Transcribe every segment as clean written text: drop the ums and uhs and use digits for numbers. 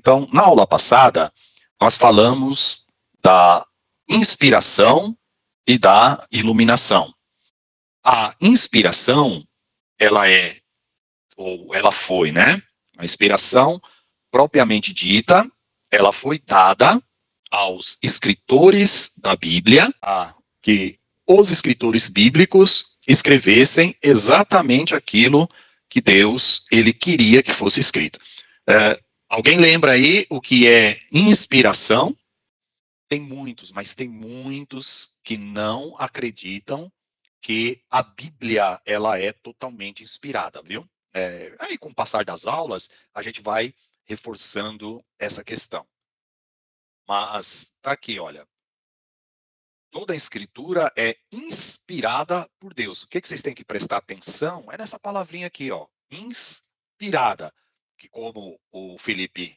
Então, na aula passada, nós falamos da inspiração e da iluminação. A inspiração, ela é, ou ela foi, né? A inspiração, propriamente dita, ela foi dada aos escritores da Bíblia, que os escritores bíblicos escrevessem exatamente aquilo que Deus ele queria que fosse escrito. Alguém lembra aí o que é inspiração? Tem muitos, mas tem muitos que não acreditam que a Bíblia ela é totalmente inspirada, viu? Aí com o passar das aulas, a gente vai reforçando essa questão. Mas tá aqui, olha. Toda a escritura é inspirada por Deus. O que vocês têm que prestar atenção é nessa palavrinha aqui, ó, inspirada, que como o Felipe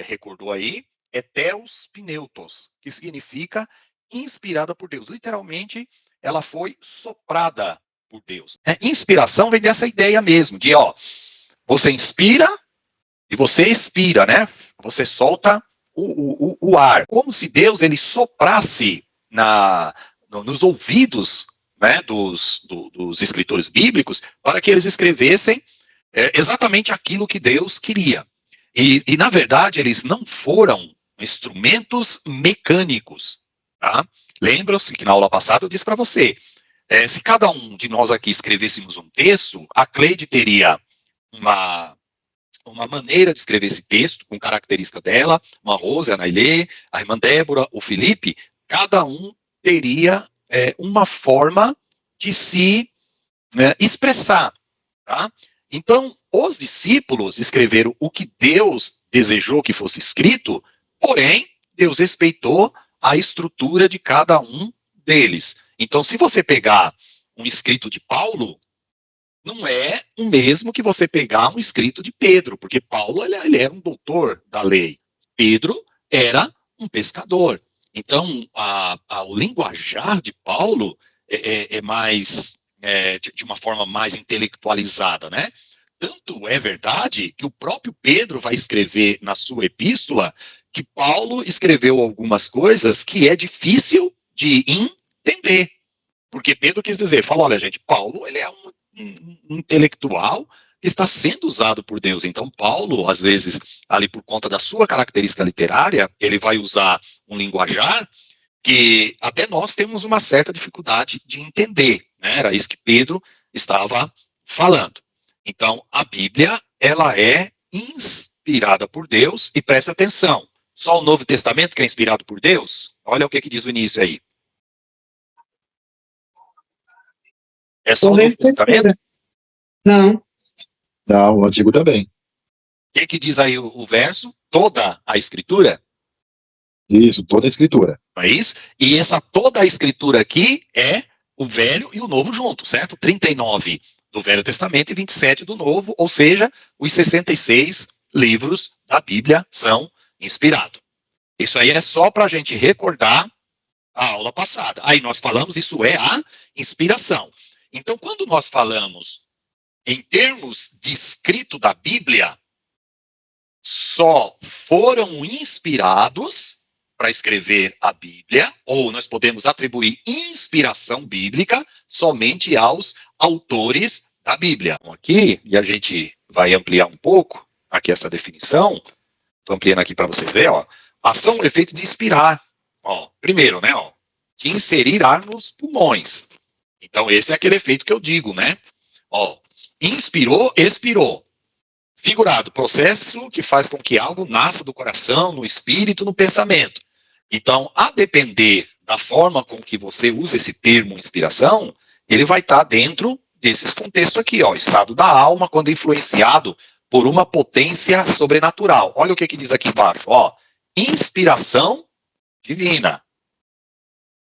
recordou aí, é theos pneutos, que significa inspirada por Deus. Literalmente, ela foi soprada por Deus. Inspiração vem dessa ideia mesmo, de você inspira e você expira, né? Você solta o ar. Como se Deus ele soprasse nos ouvidos, né, dos escritores bíblicos para que eles escrevessem exatamente aquilo que Deus queria. E na verdade, eles não foram instrumentos mecânicos. Tá? Lembram-se que na aula passada eu disse para você, se cada um de nós aqui escrevêssemos um texto, a Cleide teria uma maneira de escrever esse texto, com característica dela, uma Rose, a Nailê, a irmã Débora, o Felipe, cada um teria uma forma de se expressar. Tá? Então, os discípulos escreveram o que Deus desejou que fosse escrito, porém, Deus respeitou a estrutura de cada um deles. Então, se você pegar um escrito de Paulo, não é o mesmo que você pegar um escrito de Pedro, porque Paulo ele era um doutor da lei. Pedro era um pescador. Então, o linguajar de Paulo é mais, de uma forma mais intelectualizada, né? Tanto é verdade que o próprio Pedro vai escrever na sua epístola que Paulo escreveu algumas coisas que é difícil de entender. Porque Pedro quis dizer, olha gente, Paulo ele é um intelectual que está sendo usado por Deus. Então, Paulo, às vezes, ali por conta da sua característica literária, ele vai usar um linguajar que até nós temos uma certa dificuldade de entender. Né? Era isso que Pedro estava falando. Então, a Bíblia, ela é inspirada por Deus, e presta atenção, só o Novo Testamento que é inspirado por Deus? Olha o que diz o início aí. É só o Novo Testamento? Não. Não, o Antigo também. O que diz aí o verso? Toda a Escritura? Isso, toda a Escritura. Não é isso? E essa toda a Escritura aqui é o Velho e o Novo junto, certo? 39 do Velho Testamento e 27 do Novo, ou seja, os 66 livros da Bíblia são inspirados. Isso aí é só para a gente recordar a aula passada. Aí nós falamos, isso é a inspiração. Então, quando nós falamos em termos de escrito da Bíblia, só foram inspirados para escrever a Bíblia, ou nós podemos atribuir inspiração bíblica somente aos autores da Bíblia. Aqui, e a gente vai ampliar um pouco aqui essa definição, estou ampliando aqui para vocês verem, ação ou efeito de inspirar. Primeiro, né, de inserir ar nos pulmões. Então, esse é aquele efeito que eu digo, né? Inspirou, expirou. Figurado, processo que faz com que algo nasça do coração, no espírito, no pensamento. Então, a depender da forma com que você usa esse termo inspiração, ele vai estar dentro desses contextos aqui, estado da alma, quando influenciado por uma potência sobrenatural. Olha o que diz aqui embaixo, inspiração divina.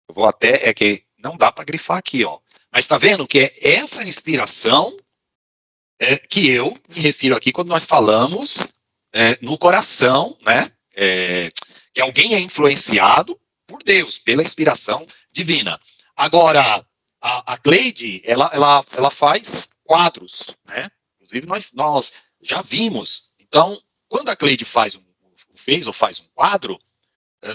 Eu vou até, que não dá para grifar aqui, mas está vendo que é essa inspiração que eu me refiro aqui quando nós falamos no coração, né? Que alguém é influenciado por Deus, pela inspiração divina. Agora, a Cleide, ela faz quadros, né? Inclusive, nós já vimos. Então, quando a Cleide faz fez ou faz um quadro,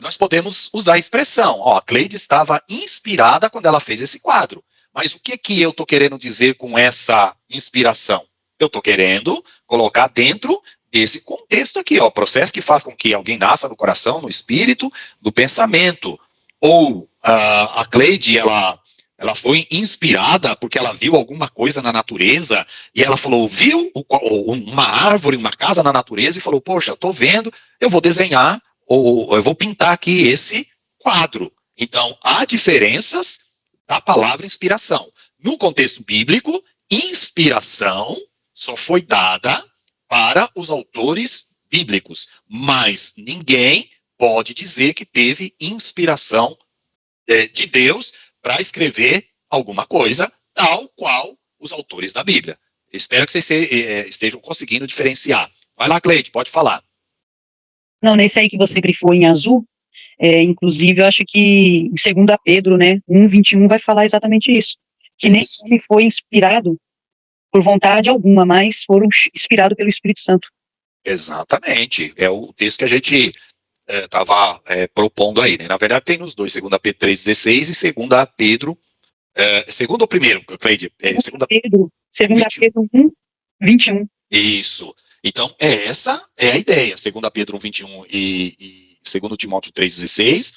nós podemos usar a expressão, a Cleide estava inspirada quando ela fez esse quadro. Mas o que eu estou querendo dizer com essa inspiração? Eu estou querendo colocar dentro desse contexto aqui, o processo que faz com que alguém nasça no coração, no espírito, no pensamento. Ou a Cleide, ela foi inspirada porque ela viu alguma coisa na natureza e ela falou, viu uma árvore, uma casa na natureza e falou, poxa, estou vendo, eu vou desenhar ou eu vou pintar aqui esse quadro. Então, há diferenças da palavra inspiração. No contexto bíblico, inspiração só foi dada para os autores bíblicos, mas ninguém pode dizer que teve inspiração de Deus para escrever alguma coisa, tal qual os autores da Bíblia. Espero que vocês estejam conseguindo diferenciar. Vai lá, Cleide, pode falar. Não, nesse aí que você grifou em azul, inclusive eu acho que em 2 Pedro, né, 1:21 vai falar exatamente isso, que nem ele foi inspirado por vontade alguma, mas foram inspirados pelo Espírito Santo. Exatamente, é o texto que a gente estava propondo aí, né? Na verdade tem nos dois, 2 Pedro 3,16 e 2 Pedro, segundo ou primeiro, Cleide? 2 Pedro 1:21. Isso. Então, essa é a ideia. 2 Pedro 1:21 e 2 Timóteo 3,16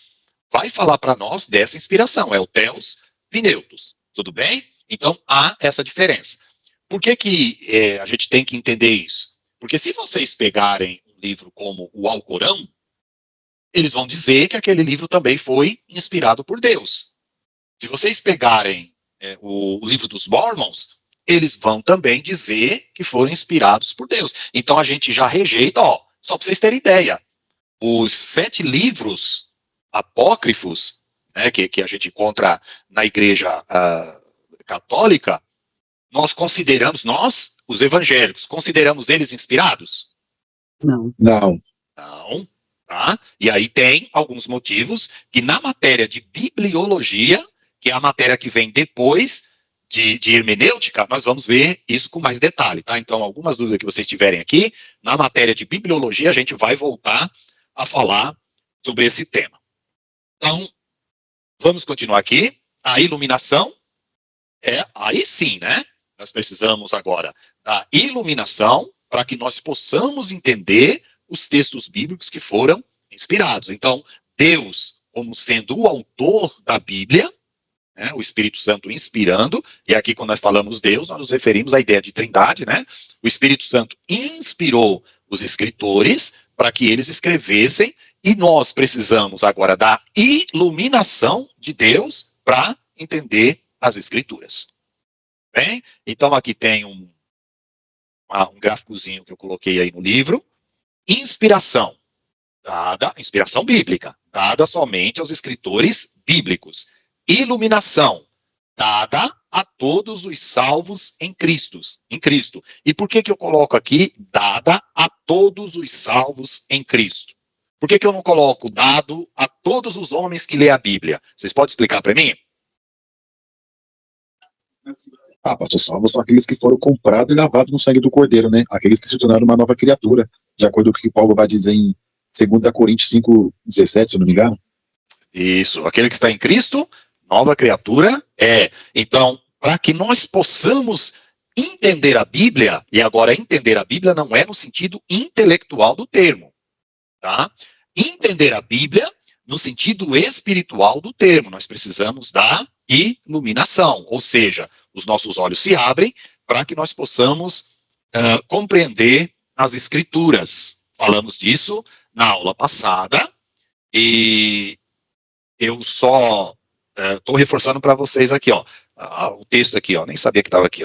vai falar para nós dessa inspiração. É o Theos Vineutos. Tudo bem? Então, há essa diferença. Por que a gente tem que entender isso? Porque se vocês pegarem um livro como o Alcorão, eles vão dizer que aquele livro também foi inspirado por Deus. Se vocês pegarem o livro dos Mormons, eles vão também dizer que foram inspirados por Deus. Então a gente já rejeita, só para vocês terem ideia, os 7 livros apócrifos, né, que a gente encontra na igreja católica, nós, os evangélicos, consideramos eles inspirados? Não. Não, tá? E aí tem alguns motivos que na matéria de bibliologia, que é a matéria que vem depois de hermenêutica, nós vamos ver isso com mais detalhe, tá? Então, algumas dúvidas que vocês tiverem aqui, na matéria de bibliologia, a gente vai voltar a falar sobre esse tema. Então, vamos continuar aqui. A iluminação aí sim, né? Nós precisamos agora da iluminação para que nós possamos entender os textos bíblicos que foram inspirados. Então, Deus, como sendo o autor da Bíblia, né, o Espírito Santo inspirando, e aqui quando nós falamos Deus, nós nos referimos à ideia de trindade, né? O Espírito Santo inspirou os escritores para que eles escrevessem, e nós precisamos agora da iluminação de Deus para entender as Escrituras. Bem, então aqui tem um gráficozinho que eu coloquei aí no livro. Inspiração bíblica, dada somente aos escritores bíblicos. Iluminação, dada a todos os salvos em Cristo. E por que eu coloco aqui, dada a todos os salvos em Cristo? Por que eu não coloco dado a todos os homens que lê a Bíblia? Vocês podem explicar para mim? Pastor, salvos são aqueles que foram comprados e lavados no sangue do Cordeiro, né? Aqueles que se tornaram uma nova criatura, de acordo com o que Paulo vai dizer em 2 Coríntios 5:17, se eu não me engano. Isso, aquele que está em Cristo, nova criatura é. Então, para que nós possamos entender a Bíblia, e agora entender a Bíblia não é no sentido intelectual do termo, tá? Entender a Bíblia no sentido espiritual do termo, nós precisamos da iluminação, ou seja, os nossos olhos se abrem para que nós possamos compreender as Escrituras. Falamos disso na aula passada, e eu só estou reforçando para vocês aqui, o texto aqui, nem sabia que estava aqui,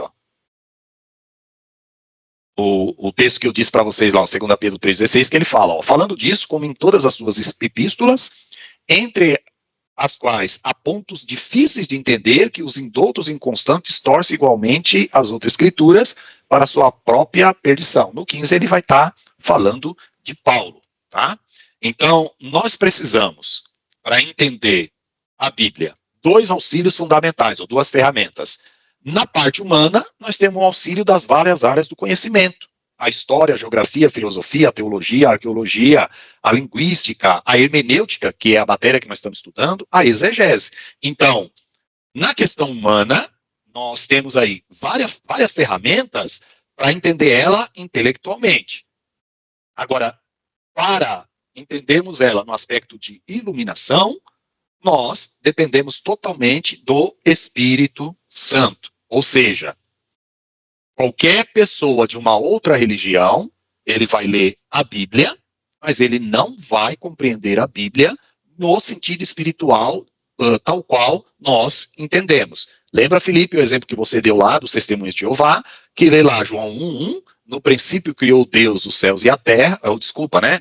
o texto que eu disse para vocês lá, o 2 Pedro 3,16, que ele fala, falando disso, como em todas as suas epístolas, entre as quais há pontos difíceis de entender, que os indoutos inconstantes torcem igualmente as outras escrituras para a sua própria perdição. No 15 ele vai estar falando de Paulo, tá? Então, nós precisamos, para entender a Bíblia, 2 auxílios fundamentais, ou 2 ferramentas. Na parte humana, nós temos o auxílio das várias áreas do conhecimento. a história, a geografia, a filosofia, a teologia, a arqueologia, a linguística, a hermenêutica, que é a matéria que nós estamos estudando, a exegese. Então, na questão humana, nós temos aí várias ferramentas para entender ela intelectualmente. Agora, para entendermos ela no aspecto de iluminação, nós dependemos totalmente do Espírito Santo. Ou seja, qualquer pessoa de uma outra religião, ele vai ler a Bíblia, mas ele não vai compreender a Bíblia no sentido espiritual, tal qual nós entendemos. Lembra, Felipe, o exemplo que você deu lá dos testemunhos de Jeová, que lê lá João 1:1, no princípio criou Deus os céus e a terra,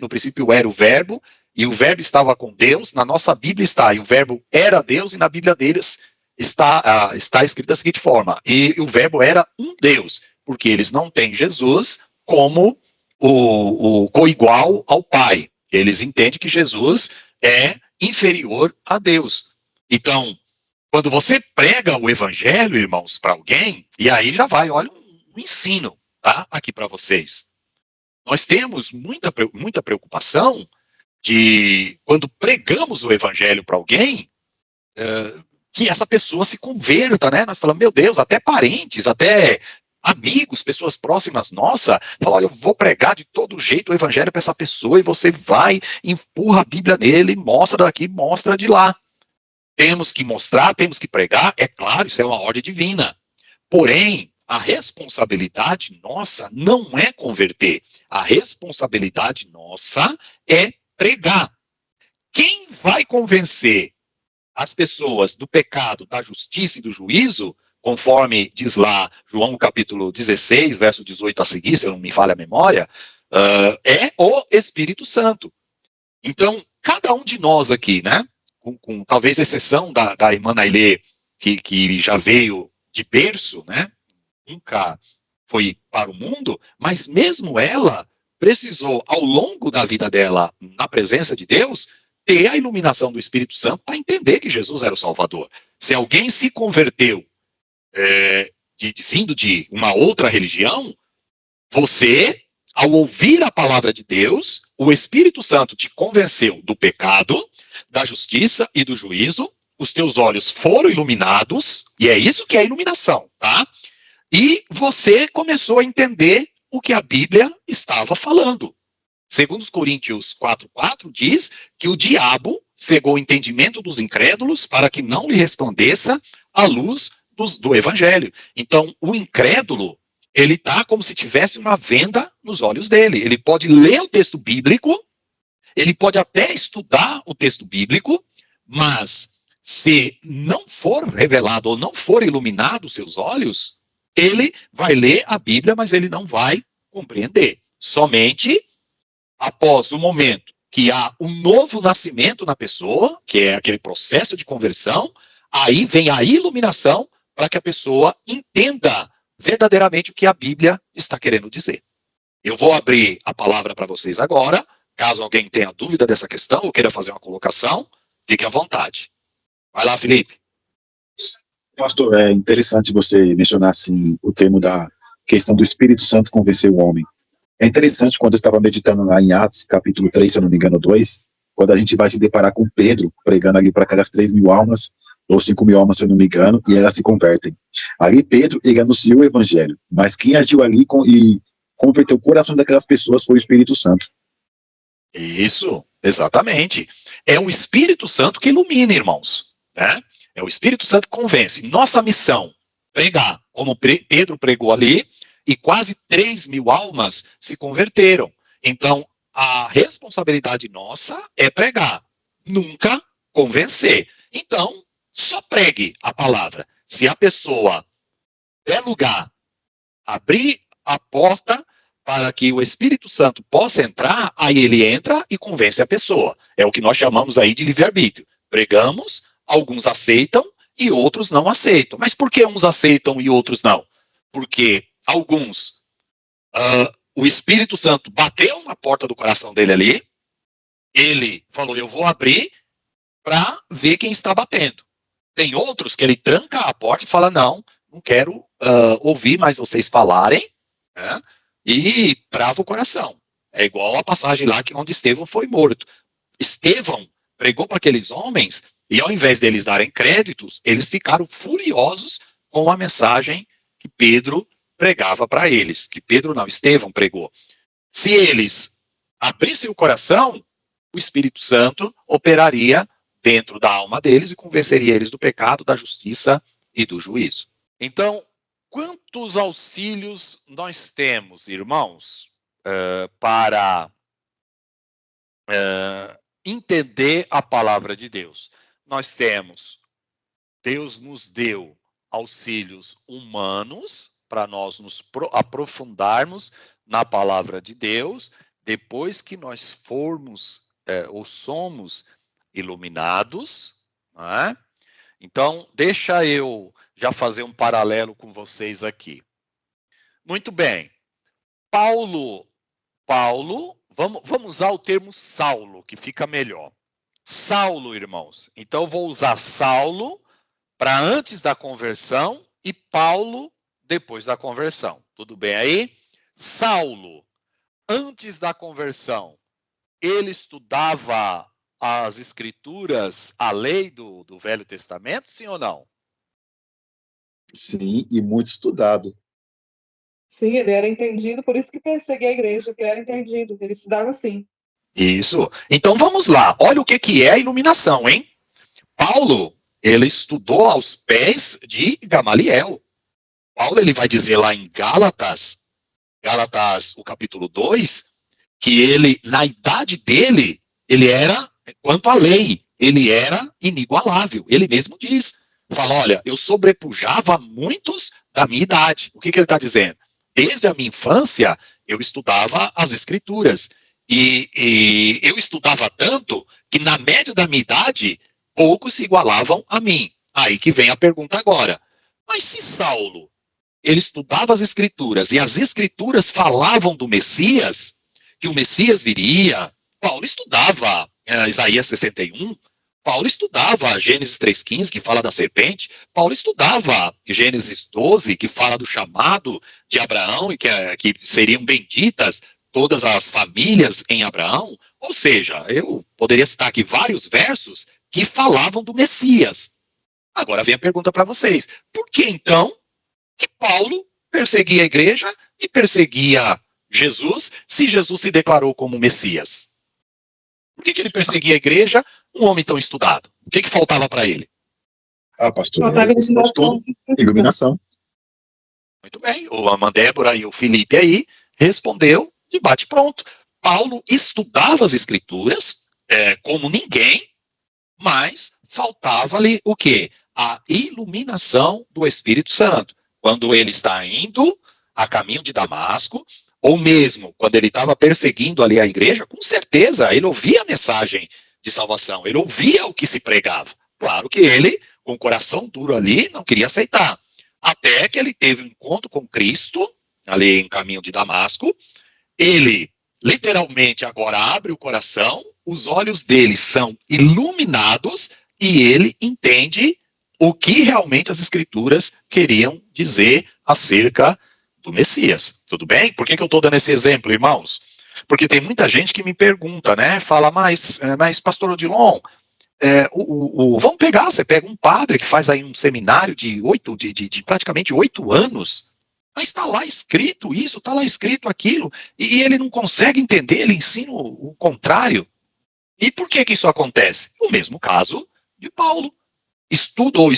no princípio era o verbo, e o verbo estava com Deus. Na nossa Bíblia está, e o verbo era Deus, e na Bíblia deles está escrito da seguinte forma, e o verbo era um Deus, porque eles não têm Jesus como o coigual ao Pai. Eles entendem que Jesus é inferior a Deus. Então, quando você prega o evangelho, irmãos, para alguém, e aí já vai, olha, um ensino, tá? Aqui para vocês. Nós temos muita preocupação de, quando pregamos o evangelho para alguém, que essa pessoa se converta, né? Nós falamos, meu Deus, até parentes, até amigos, pessoas próximas nossa, falam, olha, eu vou pregar de todo jeito o evangelho para essa pessoa, e você vai, empurra a Bíblia nele, mostra daqui, mostra de lá. Temos que mostrar, temos que pregar, é claro, isso é uma ordem divina. Porém, a responsabilidade nossa não é converter. A responsabilidade nossa é pregar. Quem vai convencer as pessoas do pecado, da justiça e do juízo, conforme diz lá João capítulo 16, verso 18 a seguir, se eu não me falha a memória, é o Espírito Santo. Então, cada um de nós aqui, né, com talvez exceção da irmã Nailê, que já veio de berço, né, nunca foi para o mundo, mas mesmo ela precisou, ao longo da vida dela, na presença de Deus, ter a iluminação do Espírito Santo para entender que Jesus era o Salvador. Se alguém se converteu vindo de uma outra religião, você, ao ouvir a palavra de Deus, o Espírito Santo te convenceu do pecado, da justiça e do juízo, os teus olhos foram iluminados, e é isso que é a iluminação, tá? E você começou a entender o que a Bíblia estava falando. Segundo os Coríntios 4:4 diz que o diabo cegou o entendimento dos incrédulos para que não lhe resplandeça a luz do evangelho. Então, o incrédulo, ele está como se tivesse uma venda nos olhos dele. Ele pode ler o texto bíblico, ele pode até estudar o texto bíblico, mas se não for revelado ou não for iluminado os seus olhos, ele vai ler a Bíblia, mas ele não vai compreender. Somente após o momento que há um novo nascimento na pessoa, que é aquele processo de conversão, aí vem a iluminação para que a pessoa entenda verdadeiramente o que a Bíblia está querendo dizer. Eu vou abrir a palavra para vocês agora. Caso alguém tenha dúvida dessa questão ou queira fazer uma colocação, fique à vontade. Vai lá, Felipe. Pastor, é interessante você mencionar assim, o termo da questão do Espírito Santo convencer o homem. É interessante quando eu estava meditando lá em Atos, capítulo 3, se eu não me engano, 2, quando a gente vai se deparar com Pedro, pregando ali para aquelas 3.000 almas, ou 5.000 almas, se eu não me engano, e elas se convertem. Ali Pedro, ele anunciou o evangelho, mas quem agiu ali e converteu o coração daquelas pessoas foi o Espírito Santo. Isso, exatamente. É o Espírito Santo que ilumina, irmãos, né? É o Espírito Santo que convence. Nossa missão, pregar, como Pedro pregou ali, e quase 3.000 almas se converteram. Então, a responsabilidade nossa é pregar, nunca convencer. Então, só pregue a palavra. Se a pessoa der lugar, abrir a porta para que o Espírito Santo possa entrar, aí ele entra e convence a pessoa. É o que nós chamamos aí de livre-arbítrio. Pregamos, alguns aceitam e outros não aceitam. Mas por que uns aceitam e outros não? Porque alguns, o Espírito Santo bateu na porta do coração dele ali, ele falou, eu vou abrir para ver quem está batendo. Tem outros que ele tranca a porta e fala, não quero ouvir mais vocês falarem, né? e trava o coração. É igual a passagem lá onde Estevão foi morto. Estevão pregou para aqueles homens e ao invés deles darem créditos, eles ficaram furiosos com a mensagem que Pedro pregava para eles. Que Pedro não, Estevão pregou. Se eles abrissem o coração, o Espírito Santo operaria dentro da alma deles e convenceria eles do pecado, da justiça e do juízo. Então, quantos auxílios nós temos, irmãos, para entender a palavra de Deus? Nós temos, Deus nos deu auxílios humanos para nós nos aprofundarmos na palavra de Deus, depois que nós formos ou somos iluminados, não é? Então, deixa eu já fazer um paralelo com vocês aqui. Muito bem. Paulo, vamos usar o termo Saulo, que fica melhor. Saulo, irmãos. Então, eu vou usar Saulo para antes da conversão e Paulo depois da conversão. Tudo bem aí? Saulo, antes da conversão, ele estudava as escrituras, a lei do Velho Testamento, sim ou não? Sim, e muito estudado. Sim, ele era entendido, por isso que perseguia a igreja, que ele era entendido, ele estudava assim. Isso. Então vamos lá. Olha o que é a iluminação, hein? Paulo, ele estudou aos pés de Gamaliel. Paulo, ele vai dizer lá em Gálatas, o capítulo 2, que ele, na idade dele, ele era, quanto à lei, ele era inigualável. Ele mesmo diz, fala, olha, eu sobrepujava muitos da minha idade. O que ele está dizendo? Desde a minha infância, eu estudava as escrituras. E eu estudava tanto que, na média da minha idade, poucos se igualavam a mim. Aí que vem a pergunta agora. Mas se Saulo, ele estudava as escrituras, e as escrituras falavam do Messias, que o Messias viria, Paulo estudava Isaías 61, Paulo estudava Gênesis 3,15, que fala da serpente, Paulo estudava Gênesis 12, que fala do chamado de Abraão, e que seriam benditas todas as famílias em Abraão. Ou seja, eu poderia citar aqui vários versos que falavam do Messias. Agora vem a pergunta para vocês. Por que então que Paulo perseguia a igreja e perseguia Jesus, se Jesus se declarou como Messias? Por que ele perseguia a igreja, um homem tão estudado? O que faltava para ele? Pastor, Faltava iluminação. Iluminação. Muito bem, o Amandébora e o Felipe aí respondeu de bate-pronto. Paulo estudava as escrituras como ninguém, mas faltava-lhe o quê? A iluminação do Espírito Santo. Quando ele está indo a caminho de Damasco, ou mesmo quando ele estava perseguindo ali a igreja, com certeza ele ouvia a mensagem de salvação, ele ouvia o que se pregava. Claro que ele, com o coração duro ali, não queria aceitar. Até que ele teve um encontro com Cristo, ali em caminho de Damasco, ele literalmente agora abre o coração, os olhos dele são iluminados e ele entende o que realmente as escrituras queriam dizer acerca do Messias. Tudo bem? Por que eu estou dando esse exemplo, irmãos? Porque tem muita gente que me pergunta, né? Fala, mas pastor Odilon, vamos pegar, você pega um padre que faz aí um seminário de praticamente 8 anos, mas está lá escrito isso, está lá escrito aquilo, e ele não consegue entender, ele ensina o contrário. E por que isso acontece? O mesmo caso de Paulo. Estudou,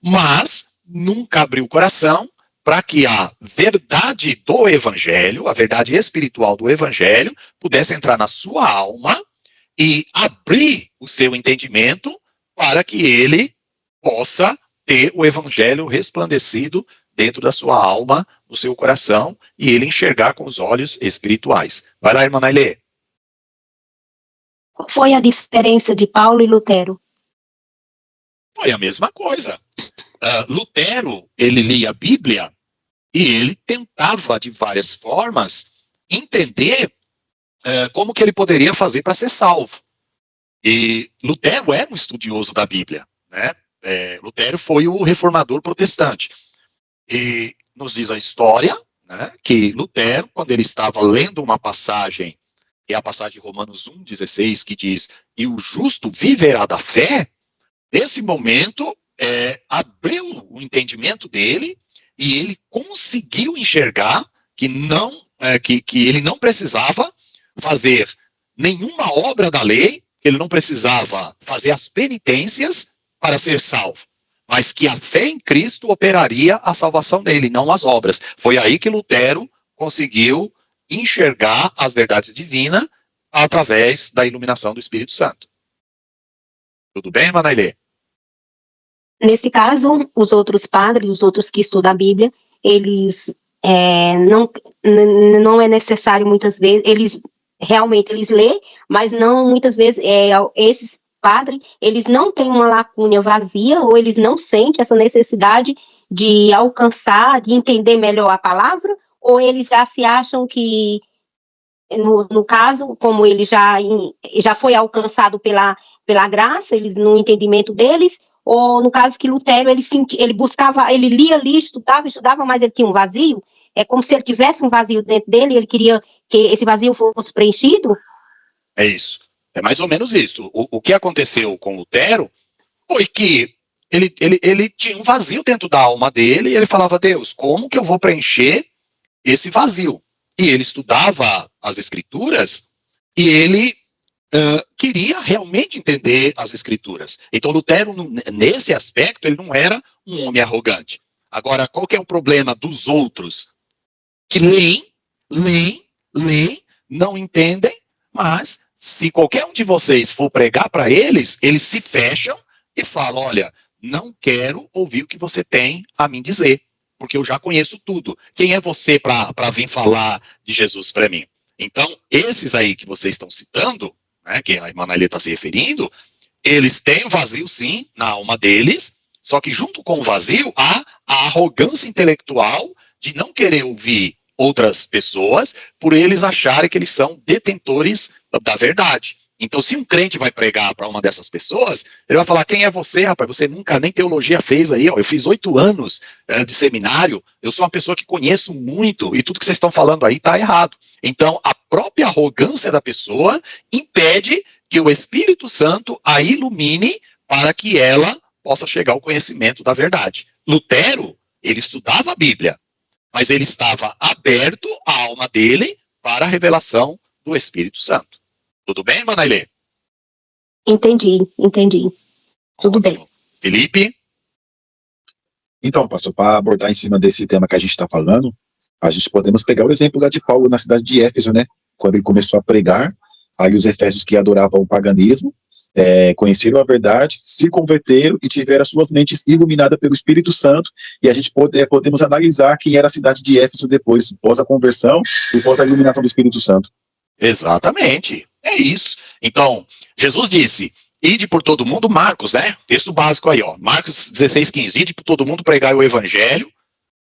mas nunca abriu o coração para que a verdade do evangelho, a verdade espiritual do evangelho, pudesse entrar na sua alma e abrir o seu entendimento para que ele possa ter o evangelho resplandecido dentro da sua alma, no seu coração, e ele enxergar com os olhos espirituais. Vai lá, irmã Nailê. Qual foi a diferença de Paulo e Lutero? Foi a mesma coisa. Lutero, ele lia a Bíblia e ele tentava, de várias formas, entender como que ele poderia fazer para ser salvo. E Lutero era um estudioso da Bíblia, né? Lutero foi o reformador protestante. E nos diz a história, né, que Lutero, quando ele estava lendo uma passagem, que é a passagem de Romanos 1,16, que diz, e o justo viverá da fé, nesse momento, abriu o entendimento dele, e ele conseguiu enxergar que, que ele não precisava fazer nenhuma obra da lei, ele não precisava fazer as penitências para ser salvo, mas que a fé em Cristo operaria a salvação dele, não as obras. Foi aí que Lutero conseguiu enxergar as verdades divinas através da iluminação do Espírito Santo. Tudo bem, Manailê? Nesse caso, os outros padres, os outros que estudam a Bíblia, eles não é necessário muitas vezes, eles lêem, mas não muitas vezes, esses padres, eles não têm uma lacuna vazia, ou eles não sentem essa necessidade de alcançar, de entender melhor a palavra, ou eles já se acham que, no caso, como ele já foi alcançado pela graça, eles no entendimento deles, ou no caso que Lutero, ele buscava, ele lia ali, estudava, mas ele tinha um vazio, é como se ele tivesse um vazio dentro dele, ele queria que esse vazio fosse preenchido? É isso, é mais ou menos isso. O que aconteceu com Lutero foi que ele tinha um vazio dentro da alma dele, e ele falava, Deus, como que eu vou preencher esse vazio? E ele estudava as Escrituras, e ele queria realmente entender as Escrituras. Então Lutero, nesse aspecto, ele não era um homem arrogante. Agora, qual que é o problema dos outros? Que leem, não entendem, mas se qualquer um de vocês for pregar para eles, eles se fecham e falam, olha, não quero ouvir o que você tem a me dizer, porque eu já conheço tudo. Quem é você para vir falar de Jesus para mim? Então, esses aí que vocês estão citando, né, que a irmã Nailê está se referindo, eles têm um vazio, sim, na alma deles, só que junto com o vazio há a arrogância intelectual de não querer ouvir outras pessoas por eles acharem que eles são detentores da verdade. Então, se um crente vai pregar para uma dessas pessoas, ele vai falar, quem é você, rapaz? Você nunca nem teologia fez aí, ó. Eu fiz 8 anos de seminário, eu sou uma pessoa que conheço muito, e tudo que vocês estão falando aí está errado. Então, a própria arrogância da pessoa impede que o Espírito Santo a ilumine para que ela possa chegar ao conhecimento da verdade. Lutero, ele estudava a Bíblia, mas ele estava aberto, a alma dele, para a revelação do Espírito Santo. Tudo bem, Manailê? Entendi. Tudo bem. Felipe? Então, pastor, para abordar em cima desse tema que a gente está falando, a gente podemos pegar o exemplo lá de Paulo na cidade de Éfeso, né? Quando ele começou a pregar, aí os efésios que adoravam o paganismo, conheceram a verdade, se converteram e tiveram as suas mentes iluminadas pelo Espírito Santo, e a gente podemos analisar quem era a cidade de Éfeso depois, pós a conversão e pós a iluminação do Espírito Santo. Exatamente, é isso. Então, Jesus disse, ide por todo mundo, Marcos, né? Texto básico aí, ó, Marcos 16:15, ide por todo mundo pregar o evangelho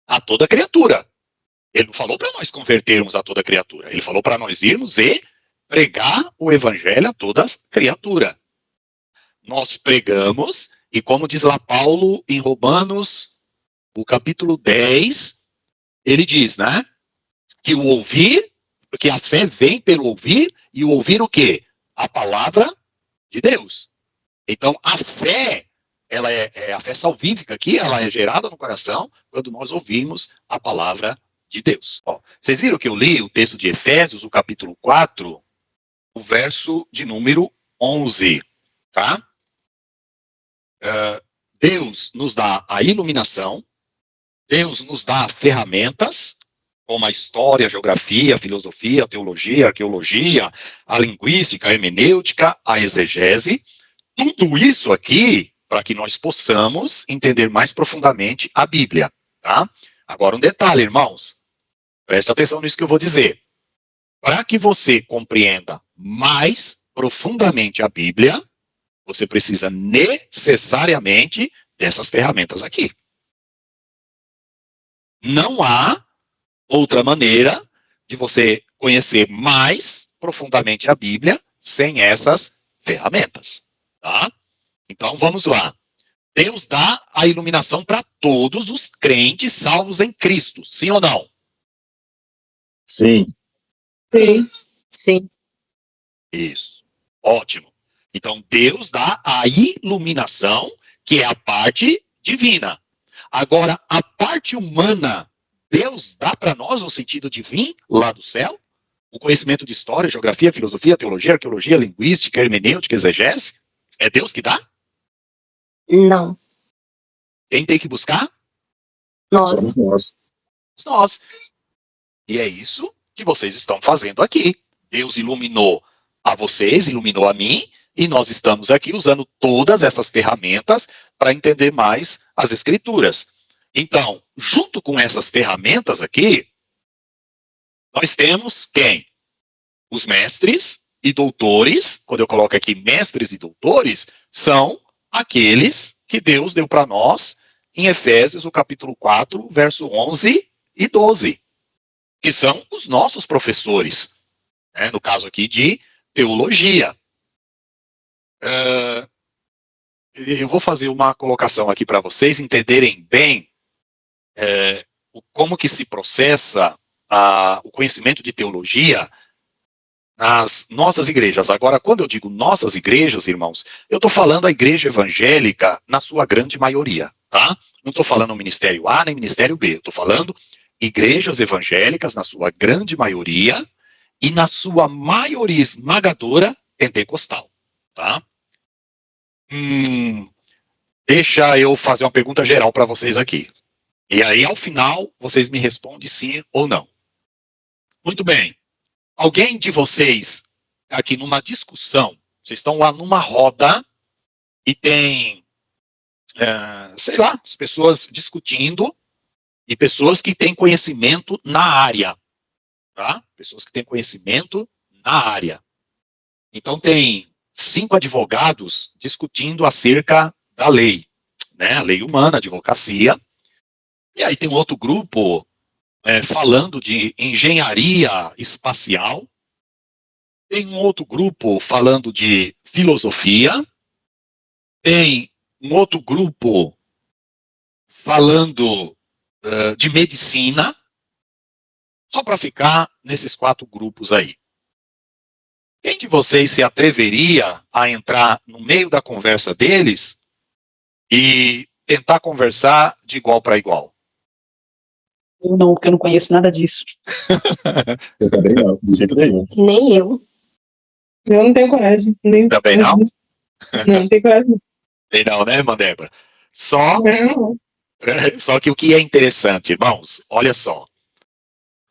a toda criatura. Ele não falou para nós convertermos a toda criatura, ele falou para nós irmos e pregar o evangelho a toda criatura. Nós pregamos, e como diz lá Paulo em Romanos, o capítulo 10, ele diz, né, que o ouvir, porque a fé vem pelo ouvir, e o ouvir o quê? A palavra de Deus. Então, a fé, ela é a fé salvífica aqui, ela é gerada no coração quando nós ouvimos a palavra de Deus. Ó, vocês viram que eu li o texto de Efésios, o capítulo 4, o verso de número 11, tá? Deus nos dá a iluminação, Deus nos dá ferramentas, como a história, a geografia, a filosofia, a teologia, a arqueologia, a linguística, a hermenêutica, a exegese, tudo isso aqui para que nós possamos entender mais profundamente a Bíblia, tá? Agora um detalhe, irmãos, preste atenção nisso que eu vou dizer. Para que você compreenda mais profundamente a Bíblia, você precisa necessariamente dessas ferramentas aqui. Não há outra maneira de você conhecer mais profundamente a Bíblia sem essas ferramentas, tá? Então vamos lá. Deus dá a iluminação para todos os crentes salvos em Cristo, sim ou não? Sim. Sim. Sim. Isso. Ótimo. Então, Deus dá a iluminação, que é a parte divina. Agora, a parte humana, Deus dá para nós no sentido de vir lá do céu? O conhecimento de história, geografia, filosofia, teologia, arqueologia, linguística, hermenêutica, exegese? É Deus que dá? Não. Quem tem que buscar? Nós. Somos nós. Nós. E é isso que vocês estão fazendo aqui. Deus iluminou a vocês, iluminou a mim, e nós estamos aqui usando todas essas ferramentas para entender mais as Escrituras. Então, junto com essas ferramentas aqui, nós temos quem? Os mestres e doutores. Quando eu coloco aqui mestres e doutores, são aqueles que Deus deu para nós em Efésios, o capítulo 4, verso 11 e 12, que são os nossos professores, né? No caso aqui de teologia. Eu vou fazer uma colocação aqui para vocês entenderem bem como que se processa o conhecimento de teologia nas nossas igrejas. Agora, quando eu digo nossas igrejas, irmãos, eu estou falando a igreja evangélica na sua grande maioria, tá? Não estou falando Ministério A nem Ministério B, eu estou falando igrejas evangélicas na sua grande maioria e na sua maioria esmagadora pentecostal, tá? Deixa eu fazer uma pergunta geral para vocês aqui. E aí, ao final, vocês me respondem sim ou não. Muito bem. Alguém de vocês, aqui numa discussão, vocês estão lá numa roda e tem, sei lá, as pessoas discutindo e pessoas que têm conhecimento na área, tá? Pessoas que têm conhecimento na área. Então tem 5 advogados discutindo acerca da lei, né? A lei humana, a advocacia. E aí tem um outro grupo falando de engenharia espacial. Tem um outro grupo falando de filosofia. Tem um outro grupo falando de medicina. Só para ficar nesses 4 grupos aí. Quem de vocês se atreveria a entrar no meio da conversa deles e tentar conversar de igual para igual? Eu não, porque eu não conheço nada disso. Eu também não, de jeito nenhum. Nem eu. Eu não tenho coragem. Também não? Não tenho coragem. Tem não, né, Mandébora? Só que o que é interessante, irmãos, olha só.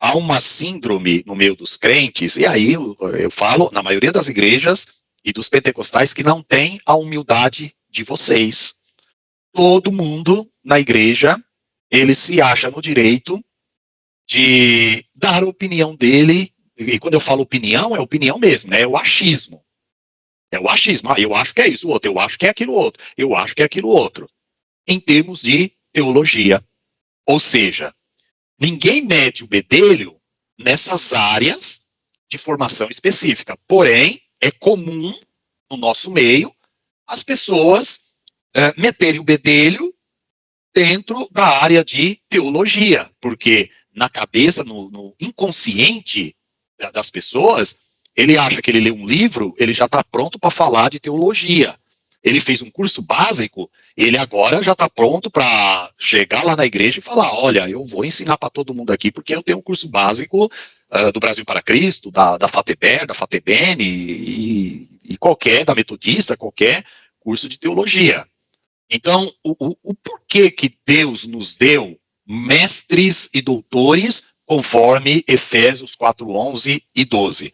Há uma síndrome no meio dos crentes, e aí eu falo, na maioria das igrejas e dos pentecostais, que não tem a humildade de vocês. Todo mundo na igreja, ele se acha no direito de dar a opinião dele, e quando eu falo opinião, é opinião mesmo, né? É o achismo. É o achismo. Eu acho que é isso, o outro, eu acho que é aquilo outro, eu acho que é aquilo outro. Em termos de teologia. Ou seja, ninguém mede o bedelho nessas áreas de formação específica. Porém, é comum no nosso meio as pessoas meterem o bedelho dentro da área de teologia, porque na cabeça, no inconsciente das pessoas, ele acha que ele lê um livro, ele já está pronto para falar de teologia. Ele fez um curso básico, ele agora já está pronto para chegar lá na igreja e falar, olha, eu vou ensinar para todo mundo aqui, porque eu tenho um curso básico do Brasil para Cristo, da FATEBER, da FATEBEN e qualquer, da Metodista, qualquer curso de teologia. Então, o porquê que Deus nos deu mestres e doutores, conforme Efésios 4, 11 e 12?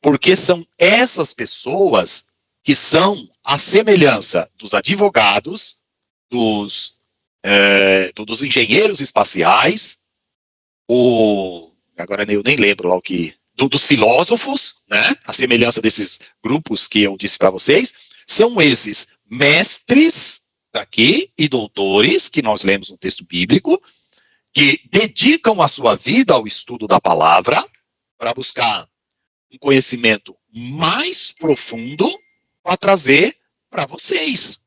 Porque são essas pessoas que são a semelhança dos advogados, dos engenheiros espaciais, agora eu nem lembro lá dos filósofos, né? A semelhança desses grupos que eu disse para vocês, são esses mestres daqui e doutores, que nós lemos no texto bíblico, que dedicam a sua vida ao estudo da palavra para buscar um conhecimento mais profundo para trazer para vocês.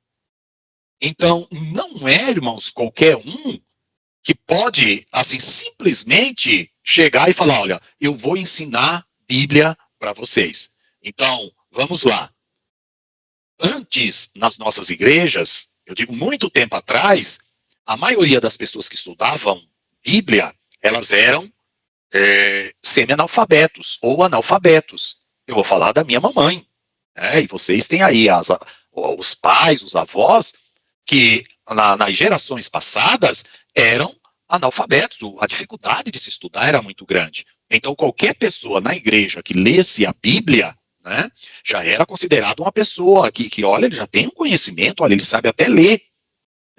Então, não é, irmãos, qualquer um que pode, assim, simplesmente chegar e falar, olha, eu vou ensinar Bíblia para vocês. Então, vamos lá. Antes, nas nossas igrejas, eu digo muito tempo atrás, a maioria das pessoas que estudavam Bíblia, elas eram semi-analfabetos ou analfabetos. Eu vou falar da minha mamãe. E vocês têm aí os pais, os avós, que nas gerações passadas eram analfabetos. A dificuldade de se estudar era muito grande. Então, qualquer pessoa na igreja que lesse a Bíblia, né, já era considerado uma pessoa que, olha, ele já tem um conhecimento, olha, ele sabe até ler.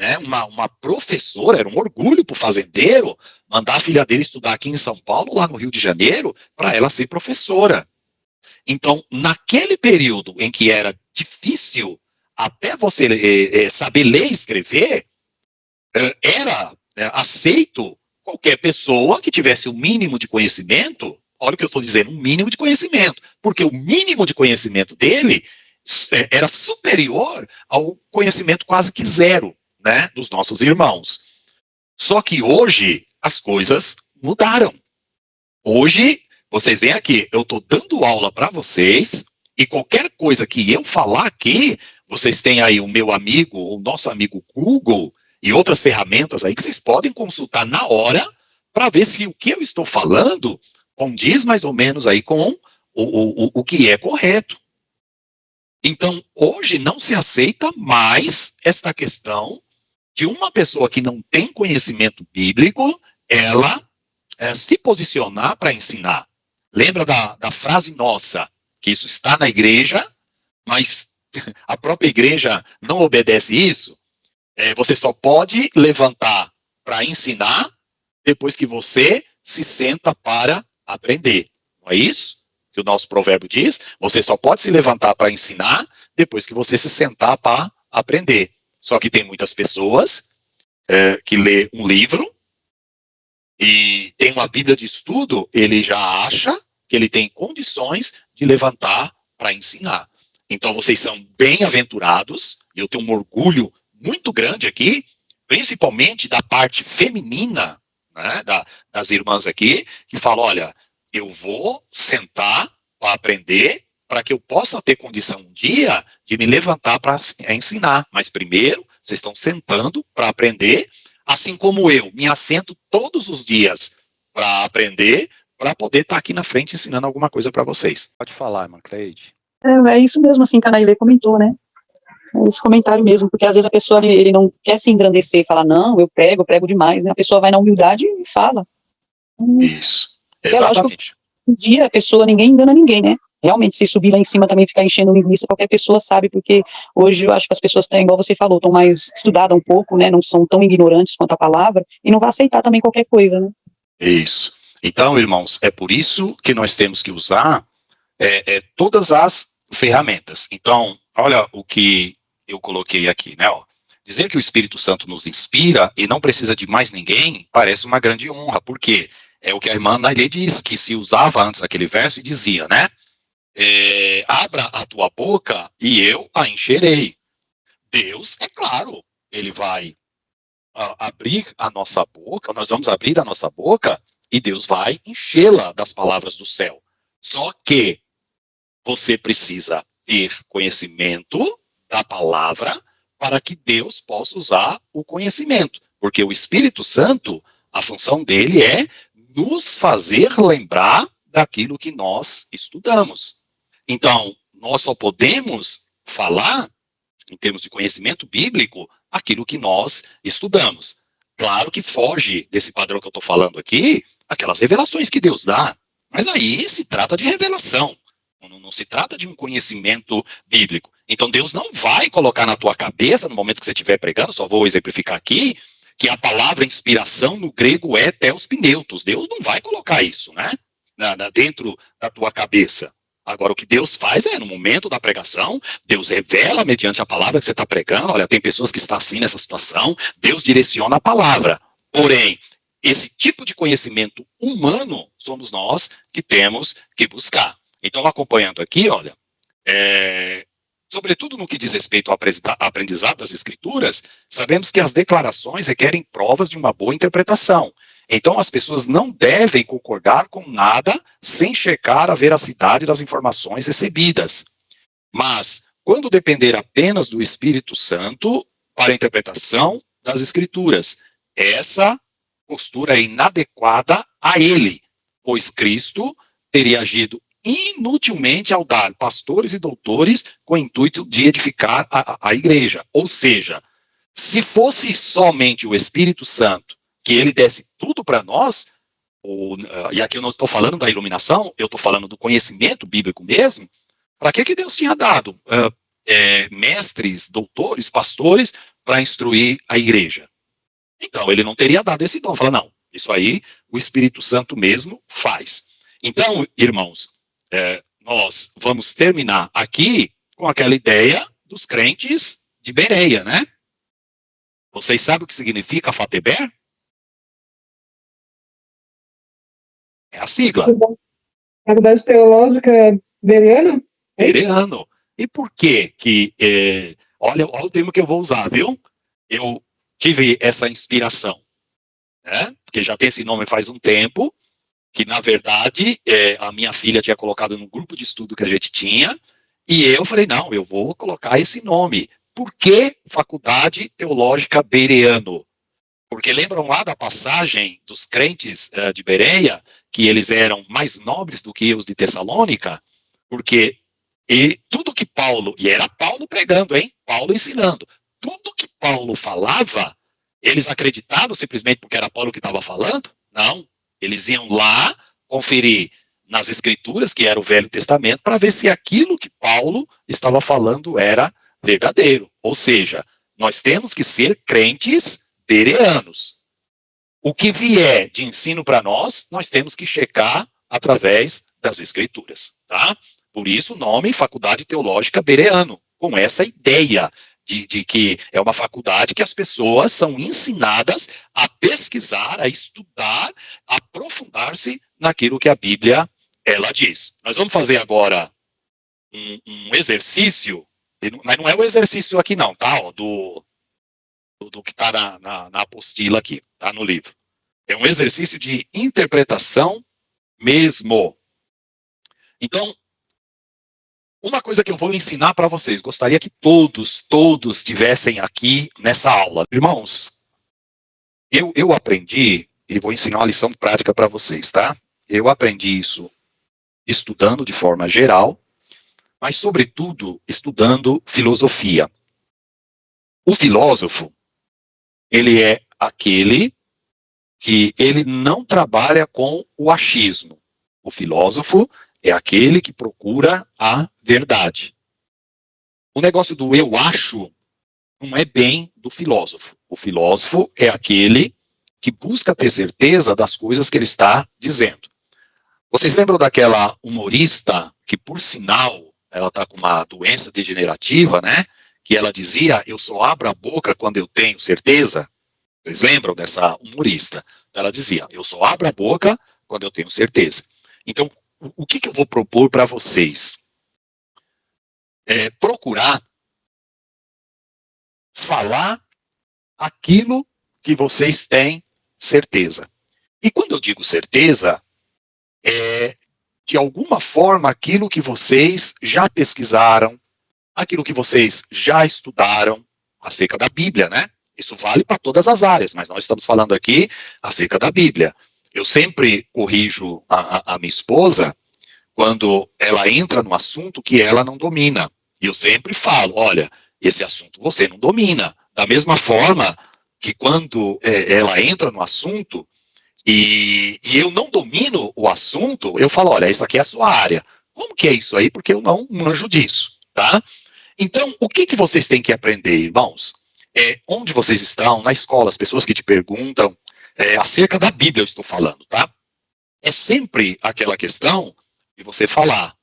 Né? Uma professora, era um orgulho para o fazendeiro mandar a filha dele estudar aqui em São Paulo, lá no Rio de Janeiro, para ela ser professora. Então, naquele período em que era difícil até você saber ler e escrever, era aceito qualquer pessoa que tivesse o mínimo de conhecimento. Olha o que eu estou dizendo, um mínimo de conhecimento, porque o mínimo de conhecimento dele era superior ao conhecimento quase que zero, né, dos nossos irmãos. Só que hoje as coisas mudaram. Hoje, vocês vêm aqui, eu estou dando aula para vocês, e qualquer coisa que eu falar aqui, vocês têm aí o meu amigo, o nosso amigo Google, e outras ferramentas aí que vocês podem consultar na hora, para ver se o que eu estou falando condiz mais ou menos aí com o que é correto. Então, hoje não se aceita mais esta questão de uma pessoa que não tem conhecimento bíblico, ela se posicionar para ensinar. Lembra da frase nossa, que isso está na igreja, mas a própria igreja não obedece isso? Você só pode levantar para ensinar depois que você se senta para aprender. Não é isso que o nosso provérbio diz? Você só pode se levantar para ensinar depois que você se sentar para aprender. Só que tem muitas pessoas que lê um livro e tem uma Bíblia de estudo, ele já acha que ele tem condições de levantar para ensinar. Então vocês são bem-aventurados, e eu tenho um orgulho muito grande aqui, principalmente da parte feminina, né, das irmãs aqui, que falam, olha, eu vou sentar para aprender, para que eu possa ter condição um dia de me levantar para ensinar. Mas primeiro, vocês estão sentando para aprender, assim como eu me assento todos os dias para aprender, para poder estar aqui na frente ensinando alguma coisa para vocês. Pode falar, irmã Cleide. É isso mesmo, assim, que a Nailê comentou, né? É esse comentário mesmo, porque às vezes a pessoa, ele não quer se engrandecer e falar, não, eu prego demais, né? A pessoa vai na humildade e fala. Isso, exatamente. Um dia a pessoa, ninguém engana ninguém, né? Realmente, se subir lá em cima também, ficar enchendo linguiça, qualquer pessoa sabe, porque hoje eu acho que as pessoas estão, igual você falou, estão mais estudadas um pouco, né? Não são tão ignorantes quanto a palavra, e não vai aceitar também qualquer coisa, né? Isso. Então, irmãos, é por isso que nós temos que usar todas as ferramentas. Então, olha o que eu coloquei aqui, né? Ó. Dizer que o Espírito Santo nos inspira e não precisa de mais ninguém parece uma grande honra. Por quê? É o que a irmã Nailê diz, que se usava antes daquele verso e dizia, né? Abra a tua boca e eu a encherei. Deus, é claro, ele vai abrir a nossa boca, nós vamos abrir a nossa boca e Deus vai enchê-la das palavras do céu. Só que você precisa ter conhecimento da palavra para que Deus possa usar o conhecimento. Porque o Espírito Santo, a função dele é nos fazer lembrar daquilo que nós estudamos. Então, nós só podemos falar, em termos de conhecimento bíblico, aquilo que nós estudamos. Claro que foge desse padrão que eu estou falando aqui, aquelas revelações que Deus dá. Mas aí se trata de revelação. Não se trata de um conhecimento bíblico. Então Deus não vai colocar na tua cabeça, no momento que você estiver pregando, só vou exemplificar aqui, que a palavra inspiração no grego é theos pneutos. Deus não vai colocar isso, né? Dentro da tua cabeça. Agora, o que Deus faz no momento da pregação, Deus revela mediante a palavra que você está pregando. Olha, tem pessoas que estão assim nessa situação, Deus direciona a palavra. Porém, esse tipo de conhecimento humano somos nós que temos que buscar. Então, acompanhando aqui, olha, sobretudo no que diz respeito ao aprendizado das Escrituras, sabemos que as declarações requerem provas de uma boa interpretação. Então, as pessoas não devem concordar com nada sem checar a veracidade das informações recebidas. Mas, quando depender apenas do Espírito Santo para a interpretação das Escrituras, essa postura é inadequada a ele, pois Cristo teria agido inutilmente ao dar pastores e doutores com o intuito de edificar a igreja. Ou seja, se fosse somente o Espírito Santo que ele desse tudo para nós, e aqui eu não estou falando da iluminação, eu estou falando do conhecimento bíblico mesmo, para que Deus tinha dado mestres, doutores, pastores, para instruir a igreja? Então, ele não teria dado esse dom. Fala, não, isso aí o Espírito Santo mesmo faz. Então, irmãos, nós vamos terminar aqui com aquela ideia dos crentes de Bereia, né? Vocês sabem o que significa Fateber? É a sigla. Faculdade Teológica Bereana? Bereano. E por que olha o termo que eu vou usar, viu? Eu tive essa inspiração, né? Porque já tem esse nome faz um tempo, que na verdade a minha filha tinha colocado no grupo de estudo que a gente tinha, e eu falei, não, eu vou colocar esse nome. Por que Faculdade Teológica Bereano? Porque lembram lá da passagem dos crentes de Bereia, que eles eram mais nobres do que os de Tessalônica? Porque tudo que Paulo, e era Paulo pregando, hein? Paulo ensinando, tudo que Paulo falava, eles acreditavam simplesmente porque era Paulo que estava falando? Não. Eles iam lá conferir nas Escrituras, que era o Velho Testamento, para ver se aquilo que Paulo estava falando era verdadeiro. Ou seja, nós temos que ser crentes bereanos. O que vier de ensino para nós temos que checar através das Escrituras, tá? Por isso o nome Faculdade Teológica Bereano, com essa ideia de que é uma faculdade que as pessoas são ensinadas a pesquisar, a estudar, a aprofundar-se naquilo que a Bíblia, ela diz. Nós vamos fazer agora um exercício, mas não é o exercício aqui não, tá? Do que está na apostila aqui, tá no livro. É um exercício de interpretação mesmo. Então, uma coisa que eu vou ensinar para vocês, gostaria que todos estivessem aqui nessa aula. Irmãos, eu aprendi, e vou ensinar uma lição prática para vocês, tá? Eu aprendi isso estudando de forma geral, mas sobretudo estudando filosofia. O filósofo, ele é aquele que ele não trabalha com o achismo. O filósofo é aquele que procura a verdade. O negócio do eu acho não é bem do filósofo. O filósofo é aquele que busca ter certeza das coisas que ele está dizendo. Vocês lembram daquela humorista que, por sinal, ela está com uma doença degenerativa, né? Que ela dizia, eu só abro a boca quando eu tenho certeza? Vocês lembram dessa humorista? Ela dizia, eu só abro a boca quando eu tenho certeza. Então, o que eu vou propor para vocês? Procurar falar aquilo que vocês têm certeza. E quando eu digo certeza, de alguma forma aquilo que vocês já pesquisaram, aquilo que vocês já estudaram acerca da Bíblia, né? Isso vale para todas as áreas, mas nós estamos falando aqui acerca da Bíblia. Eu sempre corrijo a minha esposa quando ela entra no assunto que ela não domina. E eu sempre falo, olha, esse assunto você não domina. Da mesma forma que quando ela entra no assunto e eu não domino o assunto, eu falo, olha, isso aqui é a sua área. Como que é isso aí? Porque eu não manjo disso, tá? Então, o que vocês têm que aprender, irmãos? Onde vocês estão, na escola, as pessoas que te perguntam, acerca da Bíblia eu estou falando, tá? É sempre aquela questão de você falar,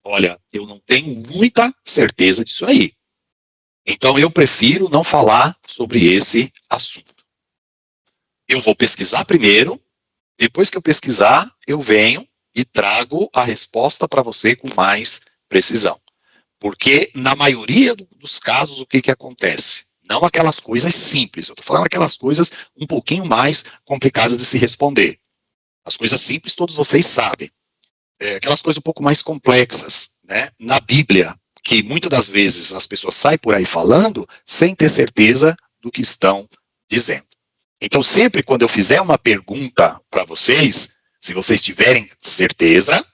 olha, eu não tenho muita certeza disso aí. Então eu prefiro não falar sobre esse assunto. Eu vou pesquisar primeiro, depois que eu pesquisar, eu venho e trago a resposta para você com mais precisão. Porque, na maioria dos casos, o que acontece? Não aquelas coisas simples, eu estou falando aquelas coisas um pouquinho mais complicadas de se responder. As coisas simples todos vocês sabem. Aquelas coisas um pouco mais complexas, né? Na Bíblia, que muitas das vezes as pessoas saem por aí falando sem ter certeza do que estão dizendo. Então, sempre quando eu fizer uma pergunta para vocês, se vocês tiverem certeza,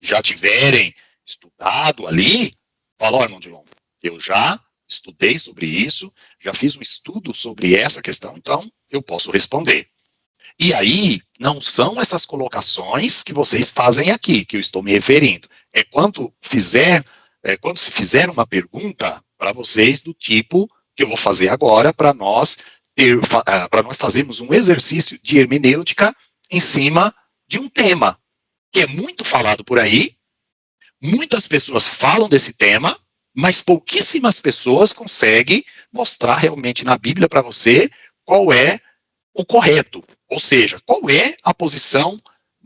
já tiverem estudado ali, fala, ó, irmão Dilon, eu já estudei sobre isso, já fiz um estudo sobre essa questão, então eu posso responder. E aí, não são essas colocações que vocês fazem aqui, que eu estou me referindo. É quando se fizer uma pergunta para vocês do tipo que eu vou fazer agora, para nós fazermos um exercício de hermenêutica em cima de um tema que é muito falado por aí. Muitas pessoas falam desse tema, mas pouquíssimas pessoas conseguem mostrar realmente na Bíblia para você qual é o correto, ou seja, qual é a posição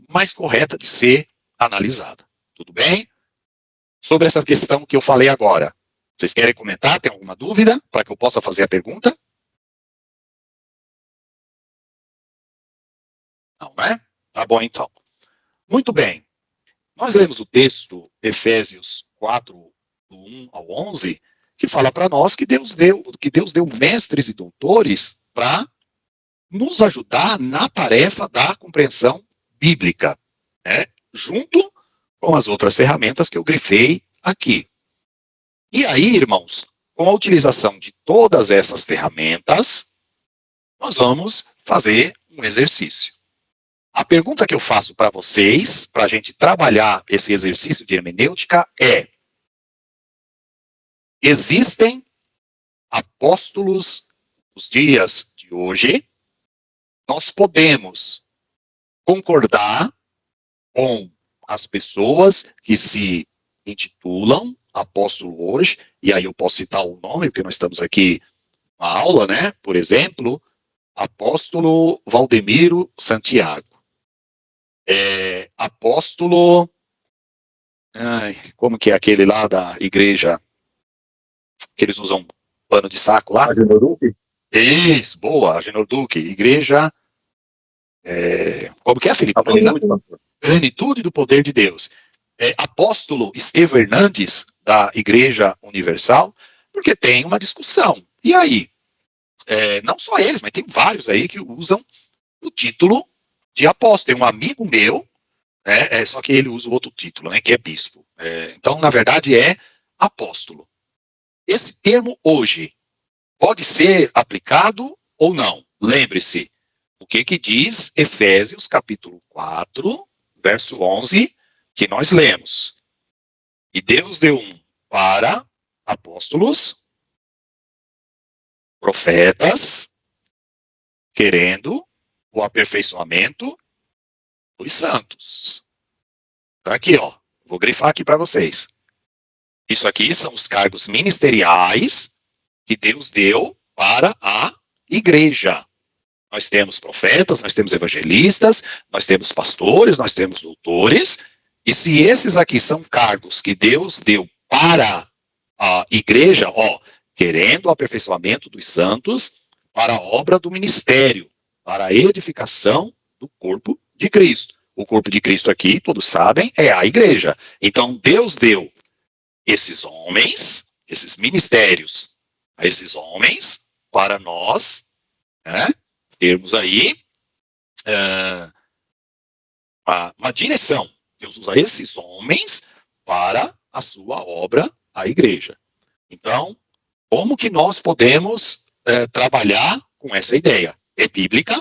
mais correta de ser analisada. Tudo bem? Sobre essa questão que eu falei agora, vocês querem comentar? Tem alguma dúvida para que eu possa fazer a pergunta? Não, né? Tá bom, então. Muito bem. Nós lemos o texto, Efésios 4, do 1 ao 11, que fala para nós que Deus deu mestres e doutores para nos ajudar na tarefa da compreensão bíblica, né? Junto com as outras ferramentas que eu grifei aqui. E aí, irmãos, com a utilização de todas essas ferramentas, nós vamos fazer um exercício. A pergunta que eu faço para vocês, para a gente trabalhar esse exercício de hermenêutica é: existem apóstolos nos dias de hoje? Nós podemos concordar com as pessoas que se intitulam apóstolo hoje, e aí eu posso citar o nome, porque nós estamos aqui na aula, né? Por exemplo, apóstolo Valdemiro Santiago. Apóstolo, como que é aquele lá da igreja, que eles usam pano de saco lá? Agenor Duque? Isso, boa, Agenor Duque, igreja, como que é, Felipe? Plenitude do poder de Deus. Apóstolo Estevão Hernandes, da Igreja Universal, porque tem uma discussão. E aí? Não só eles, mas tem vários aí que usam o título de apóstolo. Tem um amigo meu, só que ele usa o outro título, né, que é bispo. Então, na verdade, é apóstolo. Esse termo hoje pode ser aplicado ou não. Lembre-se, o que diz Efésios capítulo 4, verso 11, que nós lemos. E Deus deu para apóstolos, profetas, querendo o aperfeiçoamento dos santos. Tá aqui, ó. Vou grifar aqui para vocês. Isso aqui são os cargos ministeriais que Deus deu para a igreja. Nós temos profetas, nós temos evangelistas, nós temos pastores, nós temos doutores. E se esses aqui são cargos que Deus deu para a igreja, querendo o aperfeiçoamento dos santos para a obra do ministério, para a edificação do corpo de Cristo. O corpo de Cristo aqui, todos sabem, é a igreja. Então, Deus deu esses homens, esses ministérios, a esses homens, para nós, né, termos aí uma direção. Deus usa esses homens para a sua obra, a igreja. Então, como que nós podemos trabalhar com essa ideia? É bíblica,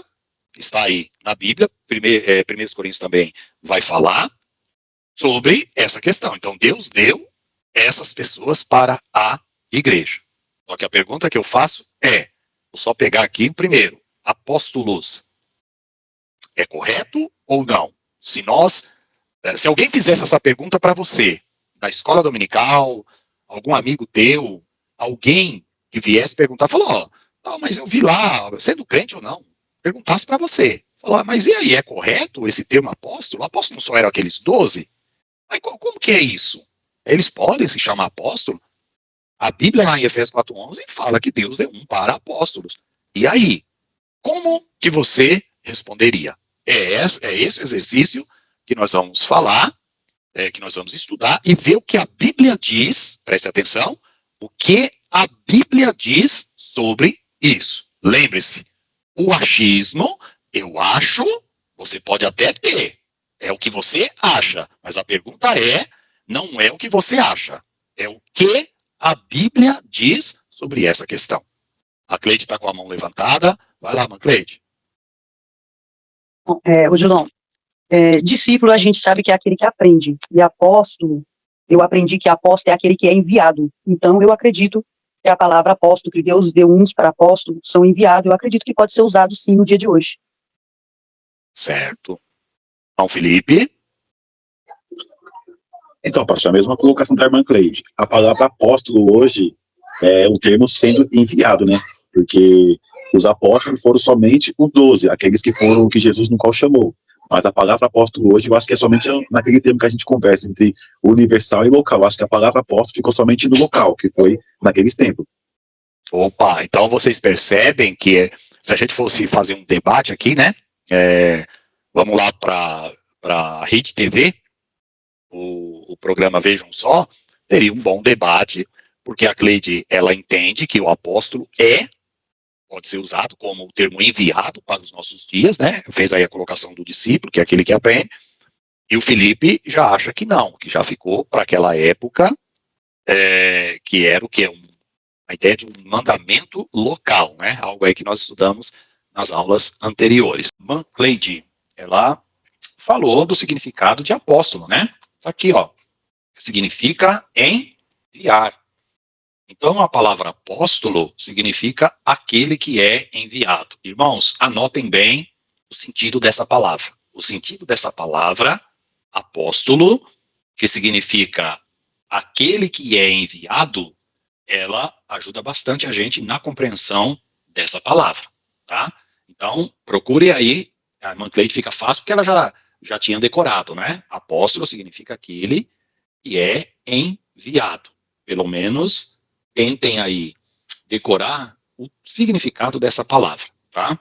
está aí na Bíblia, 1 Coríntios também vai falar sobre essa questão. Então, Deus deu essas pessoas para a igreja. Só que a pergunta que eu faço vou só pegar aqui o primeiro, apóstolos. É correto ou não? Se alguém fizesse essa pergunta para você, na escola dominical, algum amigo teu, alguém que viesse perguntar, falou, não, mas eu vi lá, sendo crente ou não, perguntasse para você, falou, mas e aí, é correto esse termo apóstolo? O apóstolo só eram aqueles 12? Mas como que é isso? Eles podem se chamar apóstolo. A Bíblia lá em Efésios 4:11 fala que Deus deu um para apóstolos. E aí, como que você responderia? É esse o exercício que nós vamos falar, que nós vamos estudar e ver o que a Bíblia diz, preste atenção, o que a Bíblia diz sobre isso. Lembre-se, o achismo, eu acho, você pode até ter, é o que você acha, mas a pergunta não é o que você acha, é o que a Bíblia diz sobre essa questão. A Cleide está com a mão levantada, vai lá, Cleide. Ô Gilão, discípulo a gente sabe que é aquele que aprende, e apóstolo, eu aprendi que apóstolo é aquele que é enviado, então eu acredito que a palavra apóstolo, que Deus deu uns para apóstolo, são enviados, eu acredito que pode ser usado sim no dia de hoje. Certo. Então, Felipe? Então, pastor, a mesma colocação da irmã Cleide. A palavra apóstolo hoje é o termo sendo enviado, né? Porque os apóstolos foram somente os 12, aqueles que foram que Jesus no qual chamou. Mas a palavra apóstolo hoje, eu acho que é somente naquele termo que a gente conversa entre universal e local. Eu acho que a palavra apóstolo ficou somente no local, que foi naqueles tempos. Opa, então vocês percebem que se a gente fosse fazer um debate aqui, né? Vamos lá para a Rede TV, o programa Vejam Só, teria um bom debate, porque a Cleide, ela entende que o apóstolo pode ser usado como o termo enviado para os nossos dias, né? Fez aí a colocação do discípulo, que é aquele que aprende, e o Felipe já acha que não, que já ficou para aquela época, que era o que? A ideia de um mandamento local, né? Algo aí que nós estudamos nas aulas anteriores. Cleide, ela falou do significado de apóstolo, né? Aqui, ó, significa enviar. Então, a palavra apóstolo significa aquele que é enviado. Irmãos, anotem bem o sentido dessa palavra. O sentido dessa palavra, apóstolo, que significa aquele que é enviado, ela ajuda bastante a gente na compreensão dessa palavra, tá? Então, procure aí, a irmã Cleide fica fácil, porque ela já tinha decorado, né? Apóstolo significa aquele que é enviado. Pelo menos tentem aí decorar o significado dessa palavra, tá?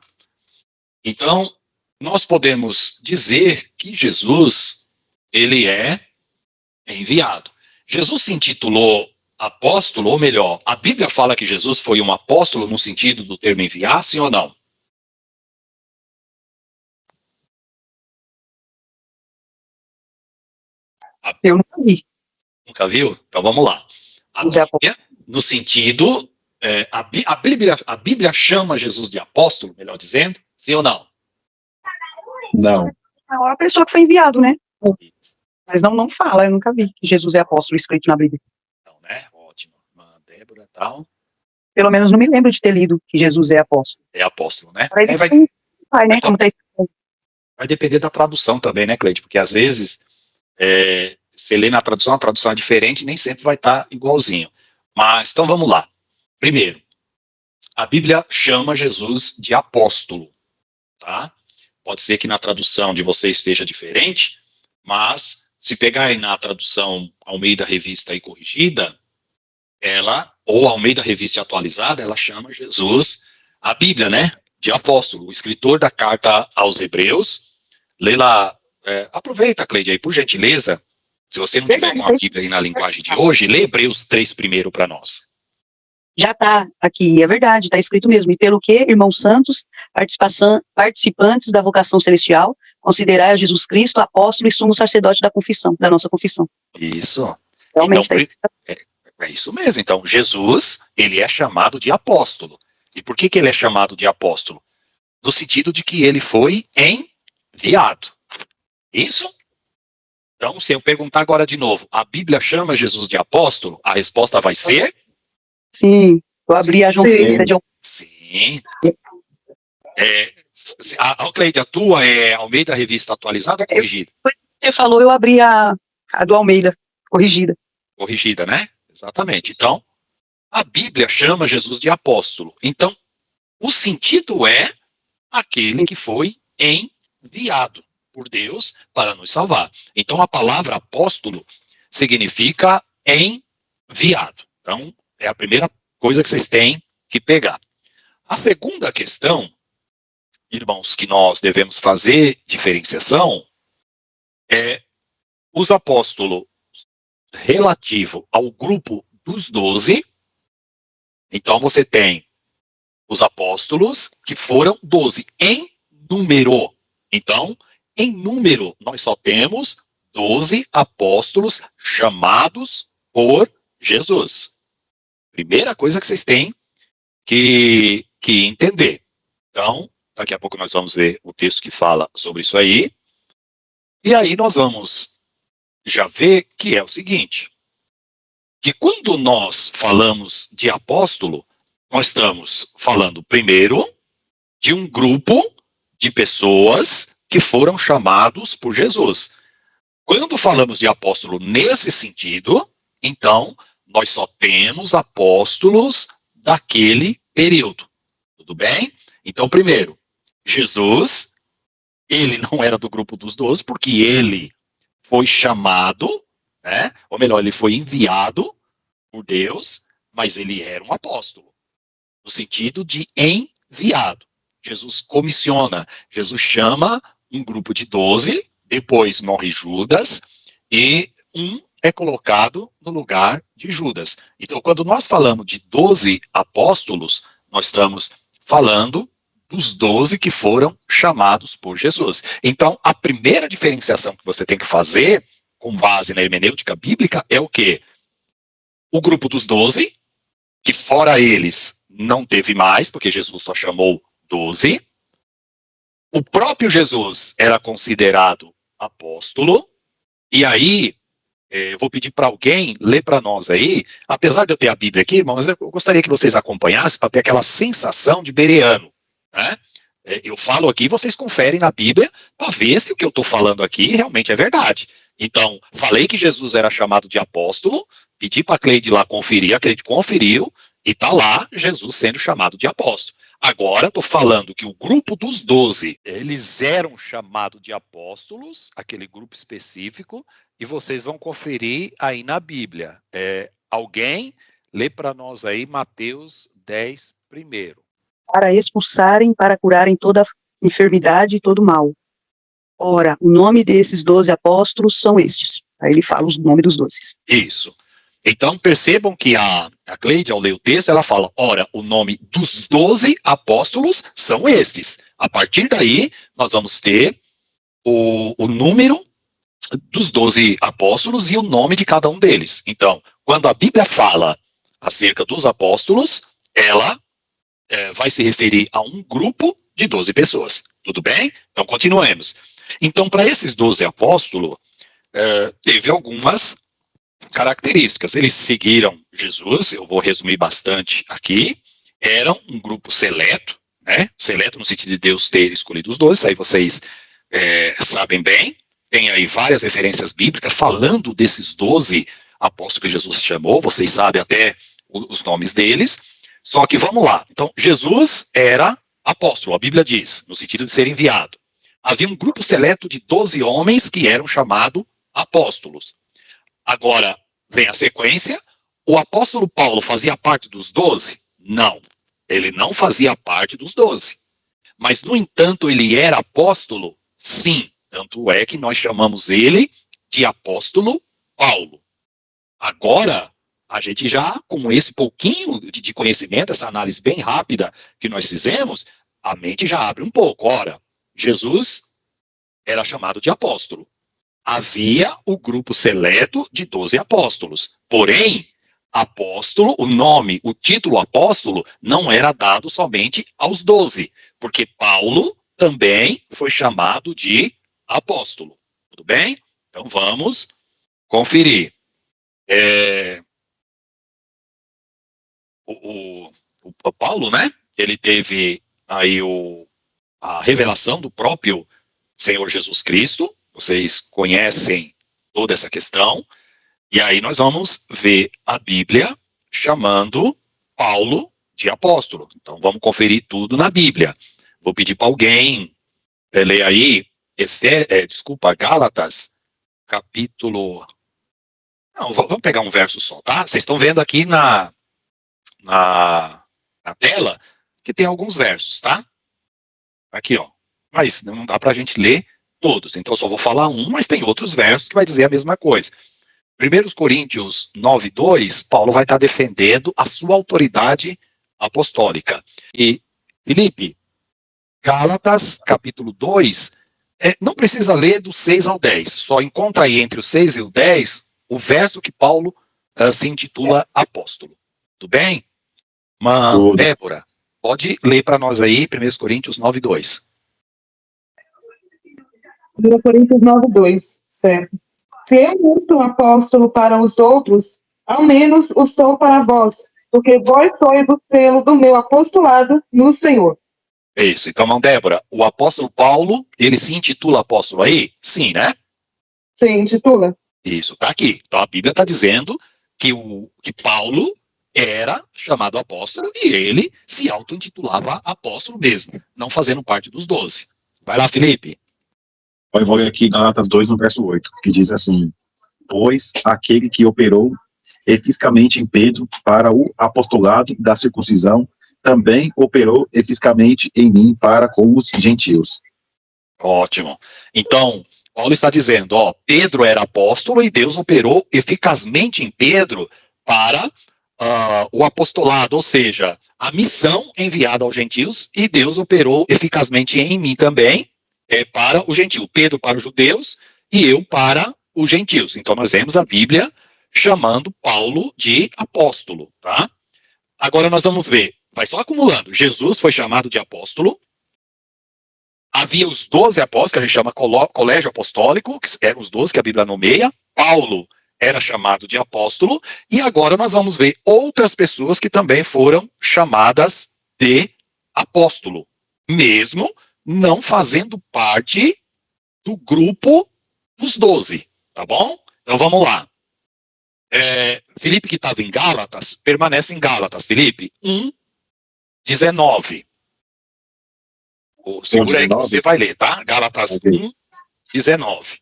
Então, nós podemos dizer que Jesus, ele é enviado. Jesus se intitulou apóstolo, ou melhor, a Bíblia fala que Jesus foi um apóstolo no sentido do termo enviar, sim ou não? Eu nunca vi. Nunca viu? Então vamos lá. A Bíblia, no sentido, a Bíblia chama Jesus de apóstolo, melhor dizendo, sim ou não? Não. É uma pessoa que foi enviado, né? Mas não fala, eu nunca vi que Jesus é apóstolo escrito na Bíblia. Então, né? Ótimo. Débora, tal. Pelo menos não me lembro de ter lido que Jesus é apóstolo. É apóstolo, né? Vai depender da tradução também, né, Cleide? Porque às vezes você lê na tradução, a tradução é diferente, nem sempre vai estar igualzinho. Mas, então vamos lá. Primeiro, a Bíblia chama Jesus de apóstolo, tá? Pode ser que na tradução de você esteja diferente, mas se pegar aí na tradução Almeida Revista e Corrigida, ou Almeida Revista Atualizada, ela chama Jesus, a Bíblia, né, de apóstolo. O escritor da carta aos Hebreus, lê lá, aproveita, Cleide, aí, por gentileza, se você não tiver com a Bíblia aí na linguagem de hoje, lê Hebreus 3 primeiro para nós. Já está aqui, é verdade, está escrito mesmo. E pelo que, irmãos santos, participantes da vocação celestial, considerai a Jesus Cristo apóstolo e sumo sacerdote da nossa confissão. Isso. Realmente então, é isso mesmo. Então, Jesus, ele é chamado de apóstolo. E por que ele é chamado de apóstolo? No sentido de que ele foi enviado. Isso? Então, se eu perguntar agora de novo, a Bíblia chama Jesus de apóstolo? A resposta vai ser? Sim, eu abri a João 6. Sim. A Cleide, a tua é Almeida Revista Atualizada ou Corrigida? Você falou, eu abri a do Almeida, Corrigida. Corrigida, né? Exatamente. Então, a Bíblia chama Jesus de apóstolo. Então, o sentido é aquele que foi enviado por Deus para nos salvar. Então, a palavra apóstolo significa enviado. Então, é a primeira coisa que vocês têm que pegar. A segunda questão, irmãos, que nós devemos fazer diferenciação é os apóstolos relativo ao grupo dos 12. Então, você tem os apóstolos que foram 12 em número. Então, em número, nós só temos 12 apóstolos chamados por Jesus. Primeira coisa que vocês têm que entender. Então, daqui a pouco nós vamos ver o texto que fala sobre isso aí. E aí nós vamos já ver que é o seguinte, que quando nós falamos de apóstolo, nós estamos falando primeiro de um grupo de pessoas que foram chamados por Jesus. Quando falamos de apóstolo nesse sentido, então nós só temos apóstolos daquele período. Tudo bem? Então, primeiro, Jesus, ele não era do grupo dos 12, porque ele foi chamado, né? Ou melhor, ele foi enviado por Deus, mas ele era um apóstolo, no sentido de enviado. Jesus comissiona, Jesus chama um grupo de 12, depois morre Judas, e um é colocado no lugar de Judas. Então, quando nós falamos de 12 apóstolos, nós estamos falando dos 12 que foram chamados por Jesus. Então, a primeira diferenciação que você tem que fazer, com base na hermenêutica bíblica, é o quê? O grupo dos 12, que fora eles não teve mais, porque Jesus só chamou 12. O próprio Jesus era considerado apóstolo, e aí, vou pedir para alguém ler para nós aí, apesar de eu ter a Bíblia aqui, irmãos, eu gostaria que vocês acompanhassem para ter aquela sensação de bereano, né? Eu falo aqui, vocês conferem na Bíblia para ver se o que eu estou falando aqui realmente é verdade. Então, falei que Jesus era chamado de apóstolo, pedi para a Cleide lá conferir, a Cleide conferiu, e está lá Jesus sendo chamado de apóstolo. Agora, estou falando que o grupo dos 12, eles eram chamados de apóstolos, aquele grupo específico, e vocês vão conferir aí na Bíblia. Alguém lê para nós aí Mateus 10 primeiro. Para expulsarem, para curarem toda enfermidade e todo mal. Ora, o nome desses 12 apóstolos são estes. Aí ele fala os nomes dos 12. Isso. Então, percebam que a Cleide, ao ler o texto, ela fala, ora, o nome dos 12 apóstolos são estes. A partir daí, nós vamos ter o número dos 12 apóstolos e o nome de cada um deles. Então, quando a Bíblia fala acerca dos apóstolos, ela vai se referir a um grupo de 12 pessoas. Tudo bem? Então, continuemos. Então, para esses 12 apóstolos, teve algumas características. Eles seguiram Jesus, eu vou resumir bastante aqui. Eram um grupo seleto, né? Seleto no sentido de Deus ter escolhido os 12, aí vocês sabem bem. Tem aí várias referências bíblicas falando desses 12 apóstolos que Jesus chamou, vocês sabem até os nomes deles. Só que vamos lá. Então, Jesus era apóstolo, a Bíblia diz, no sentido de ser enviado. Havia um grupo seleto de 12 homens que eram chamados apóstolos. Agora, vem a sequência. O apóstolo Paulo fazia parte dos 12? Não. Ele não fazia parte dos 12. Mas, no entanto, ele era apóstolo? Sim. Tanto é que nós chamamos ele de apóstolo Paulo. Agora, a gente já, com esse pouquinho de conhecimento, essa análise bem rápida que nós fizemos, a mente já abre um pouco. Ora, Jesus era chamado de apóstolo. Havia o grupo seleto de 12 apóstolos. Porém, apóstolo, o nome, o título apóstolo, não era dado somente aos 12, porque Paulo também foi chamado de apóstolo. Tudo bem? Então vamos conferir. O Paulo, né? Ele teve aí a revelação do próprio Senhor Jesus Cristo. Vocês conhecem toda essa questão. E aí nós vamos ver a Bíblia chamando Paulo de apóstolo. Então vamos conferir tudo na Bíblia. Vou pedir para alguém ler aí, Gálatas, capítulo Não, vamos pegar um verso só, tá? Vocês estão vendo aqui na tela que tem alguns versos, tá? Aqui, ó. Mas não dá pra gente ler todos. Então eu só vou falar um, mas tem outros versos que vai dizer a mesma coisa. 1 Coríntios 9:2, Paulo vai estar defendendo a sua autoridade apostólica. E, Felipe, Gálatas, capítulo 2, não precisa ler do 6 ao 10. Só encontra aí entre o 6 e o 10 o verso que Paulo se intitula apóstolo. Tudo bem? Mas, Débora, pode ler para nós aí 1 Coríntios 9:2. 1 Coríntios 9:2, certo. Se eu muito apóstolo para os outros, ao menos o sou para vós, porque vós sois o selo do meu apostolado no Senhor. Isso. Então, irmão Débora, o apóstolo Paulo, ele se intitula apóstolo aí? Sim, né? Sim, intitula. Isso, tá aqui. Então a Bíblia está dizendo que Paulo era chamado apóstolo e ele se auto-intitulava apóstolo mesmo, não fazendo parte dos 12. Vai lá, Felipe. Eu vou ler aqui Gálatas 2, no verso 8, que diz assim: pois aquele que operou eficazmente em Pedro para o apostolado da circuncisão, também operou eficazmente em mim para com os gentios. Ótimo. Então, Paulo está dizendo, Pedro era apóstolo e Deus operou eficazmente em Pedro para o apostolado, ou seja, a missão enviada aos gentios, e Deus operou eficazmente em mim também, para o gentio. Pedro para os judeus e eu para os gentios. Então nós vemos a Bíblia chamando Paulo de apóstolo, tá? Agora nós vamos ver, vai só acumulando. Jesus foi chamado de apóstolo. Havia os 12 apóstolos, que a gente chama colégio apostólico, que eram os 12 que a Bíblia nomeia. Paulo era chamado de apóstolo. E agora nós vamos ver outras pessoas que também foram chamadas de apóstolo, mesmo não fazendo parte do grupo dos 12, tá bom? Então vamos lá. Felipe, que estava em Gálatas, permanece em Gálatas. Felipe, 1:19. Segura aí que você vai ler, tá? Gálatas 1:19.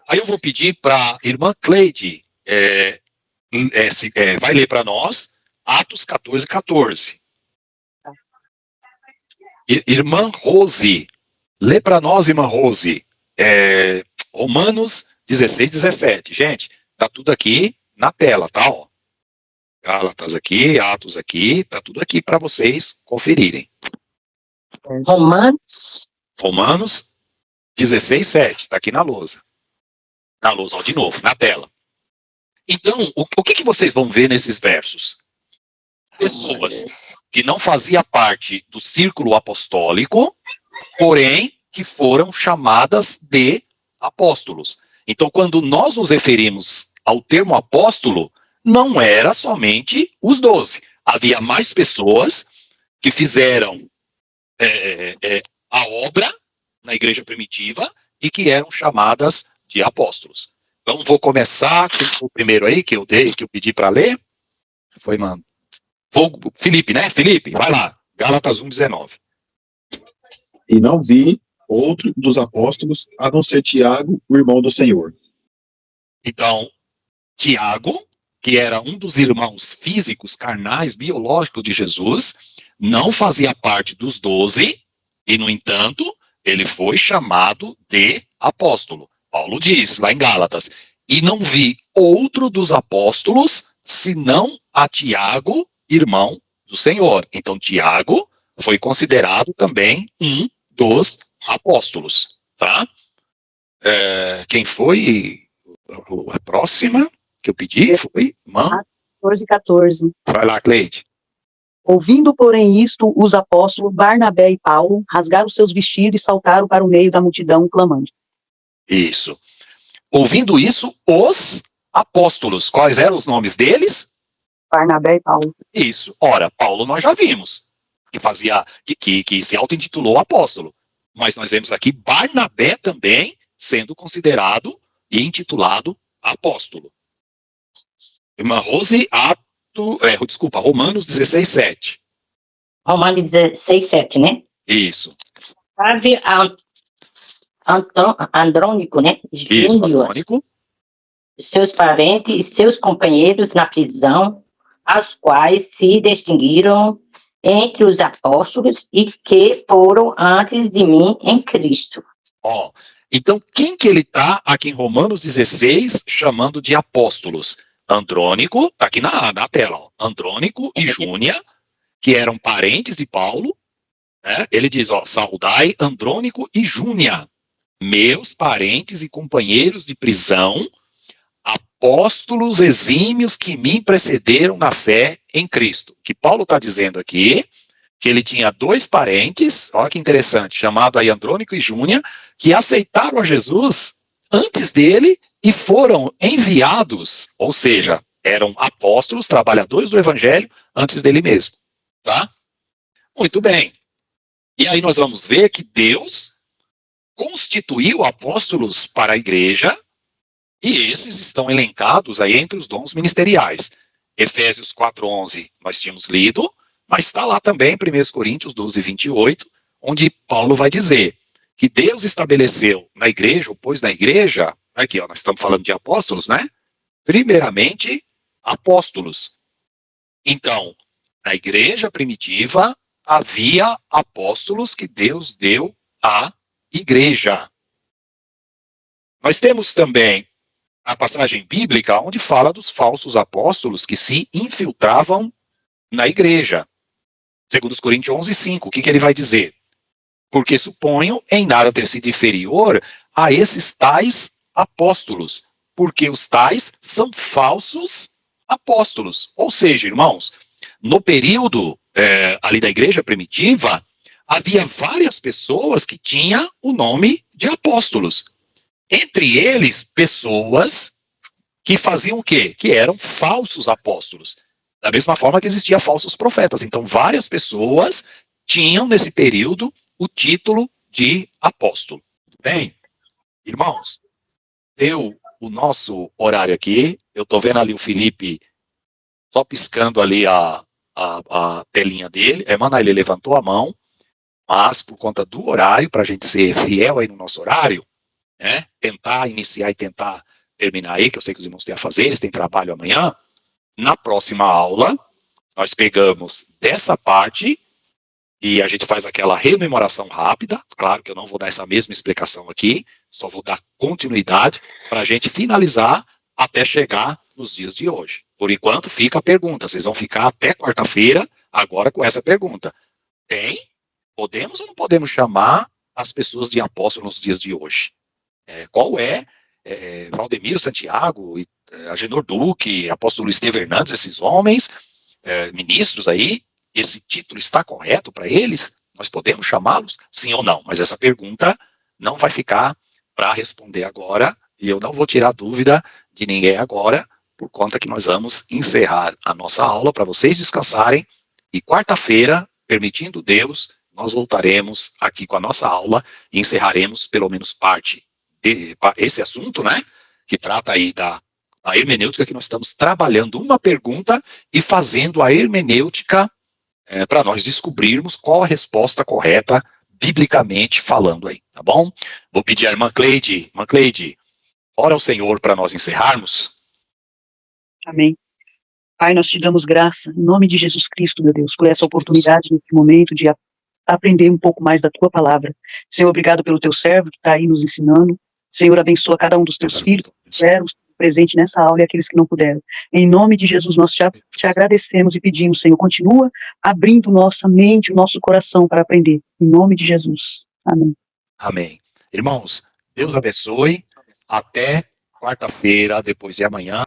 Aí eu vou pedir para a irmã Cleide, vai ler para nós Atos 14:14. Irmã Rose, lê para nós, irmã Rose, Romanos 16:17. Gente, tá tudo aqui na tela, tá? Ó. Gálatas aqui, Atos aqui, tá tudo aqui para vocês conferirem. Romanos 16:7, tá aqui na lousa. Na lousa, ó, de novo, na tela. Então, o que vocês vão ver nesses versos? Pessoas que não faziam parte do círculo apostólico, porém que foram chamadas de apóstolos. Então, quando nós nos referimos ao termo apóstolo, não era somente os 12. Havia mais pessoas que fizeram a obra na igreja primitiva e que eram chamadas de apóstolos. Então, vou começar com o primeiro aí que eu pedi para ler. Foi, mano. Felipe, né? Felipe, vai lá. Gálatas 1:19. E não vi outro dos apóstolos, a não ser Tiago, o irmão do Senhor. Então, Tiago, que era um dos irmãos físicos, carnais, biológicos de Jesus, não fazia parte dos 12, e, no entanto, ele foi chamado de apóstolo. Paulo diz, lá em Gálatas, e não vi outro dos apóstolos, senão a Tiago, irmão do Senhor. Então, Tiago foi considerado também um dos apóstolos, tá? Quem foi a próxima que eu pedi? Foi 14:14. Vai lá, Cleide. Ouvindo, porém, isto, os apóstolos Barnabé e Paulo rasgaram seus vestidos e saltaram para o meio da multidão, clamando. Isso. Ouvindo isso, os apóstolos, quais eram os nomes deles? Barnabé e Paulo. Isso. Ora, Paulo nós já vimos, que se auto-intitulou apóstolo. Mas nós vemos aqui Barnabé também sendo considerado e intitulado apóstolo. Irmã Rose, Romanos 16:7. Romanos 16:7, né? Isso. Andrônico, né? Isso, Andrônico. seus parentes e seus companheiros na prisão, aos quais se distinguiram entre os apóstolos e que foram antes de mim em Cristo. Ó, então, quem que ele está aqui em Romanos 16 chamando de apóstolos? Andrônico, tá aqui na tela, ó, Andrônico e Júnia, que eram parentes de Paulo, né? Ele diz, ó, saudai Andrônico e Júnia, meus parentes e companheiros de prisão, apóstolos exímios que me precederam na fé em Cristo. Que Paulo está dizendo aqui, que ele tinha dois parentes, olha que interessante, chamado aí Andrônico e Júnia, que aceitaram a Jesus antes dele e foram enviados, ou seja, eram apóstolos, trabalhadores do evangelho, antes dele mesmo, tá? Muito bem. E aí nós vamos ver que Deus constituiu apóstolos para a igreja, e esses estão elencados aí entre os dons ministeriais. Efésios 4:11 nós tínhamos lido, mas está lá também, 1 Coríntios 12:28, onde Paulo vai dizer que Deus estabeleceu na igreja, ou pôs na igreja, aqui ó, nós estamos falando de apóstolos, né? Primeiramente, apóstolos. Então, na igreja primitiva, havia apóstolos que Deus deu à igreja. Nós temos também a passagem bíblica onde fala dos falsos apóstolos que se infiltravam na igreja. 2 Coríntios 11:5, o que ele vai dizer? Porque suponham em nada ter sido inferior a esses tais apóstolos, porque os tais são falsos apóstolos. Ou seja, irmãos, no período ali da igreja primitiva, havia várias pessoas que tinham o nome de apóstolos. Entre eles, pessoas que faziam o quê? Que eram falsos apóstolos. Da mesma forma que existiam falsos profetas. Então, várias pessoas tinham, nesse período, o título de apóstolo. Tudo bem? Irmãos, deu o nosso horário aqui. Eu estou vendo ali o Felipe só piscando ali a telinha dele. Mano, ele levantou a mão, mas por conta do horário, para a gente ser fiel aí no nosso horário, né, tentar iniciar e tentar terminar aí, que eu sei que os irmãos têm a fazer, eles têm trabalho amanhã. Na próxima aula, nós pegamos dessa parte e a gente faz aquela rememoração rápida. Claro que eu não vou dar essa mesma explicação aqui, só vou dar continuidade para a gente finalizar até chegar nos dias de hoje. Por enquanto, fica a pergunta. Vocês vão ficar até quarta-feira agora com essa pergunta. Podemos ou não podemos chamar as pessoas de apóstolos nos dias de hoje? Qual é Valdemiro Santiago, Agenor Duque, apóstolo Estevão Hernandes, esses homens, ministros aí, esse título está correto para eles? Nós podemos chamá-los? Sim ou não? Mas essa pergunta não vai ficar para responder agora, e eu não vou tirar dúvida de ninguém agora, por conta que nós vamos encerrar a nossa aula para vocês descansarem, e quarta-feira, permitindo Deus, nós voltaremos aqui com a nossa aula e encerraremos pelo menos parte esse assunto, né, que trata aí da hermenêutica, que nós estamos trabalhando uma pergunta e fazendo a hermenêutica para nós descobrirmos qual a resposta correta, biblicamente falando aí, tá bom? Vou pedir à irmã Cleide, ora ao Senhor para nós encerrarmos. Amém. Pai, nós te damos graça, em nome de Jesus Cristo, meu Deus, por essa oportunidade nesse momento de aprender um pouco mais da tua palavra. Senhor, obrigado pelo teu servo que está aí nos ensinando. Senhor, abençoa cada um dos teus filhos que puderam estar presente nessa aula e aqueles que não puderam. Em nome de Jesus, nós te agradecemos e pedimos, Senhor, continua abrindo nossa mente, o nosso coração para aprender. Em nome de Jesus. Amém. Amém. Irmãos, Deus abençoe. Até quarta-feira, depois de amanhã.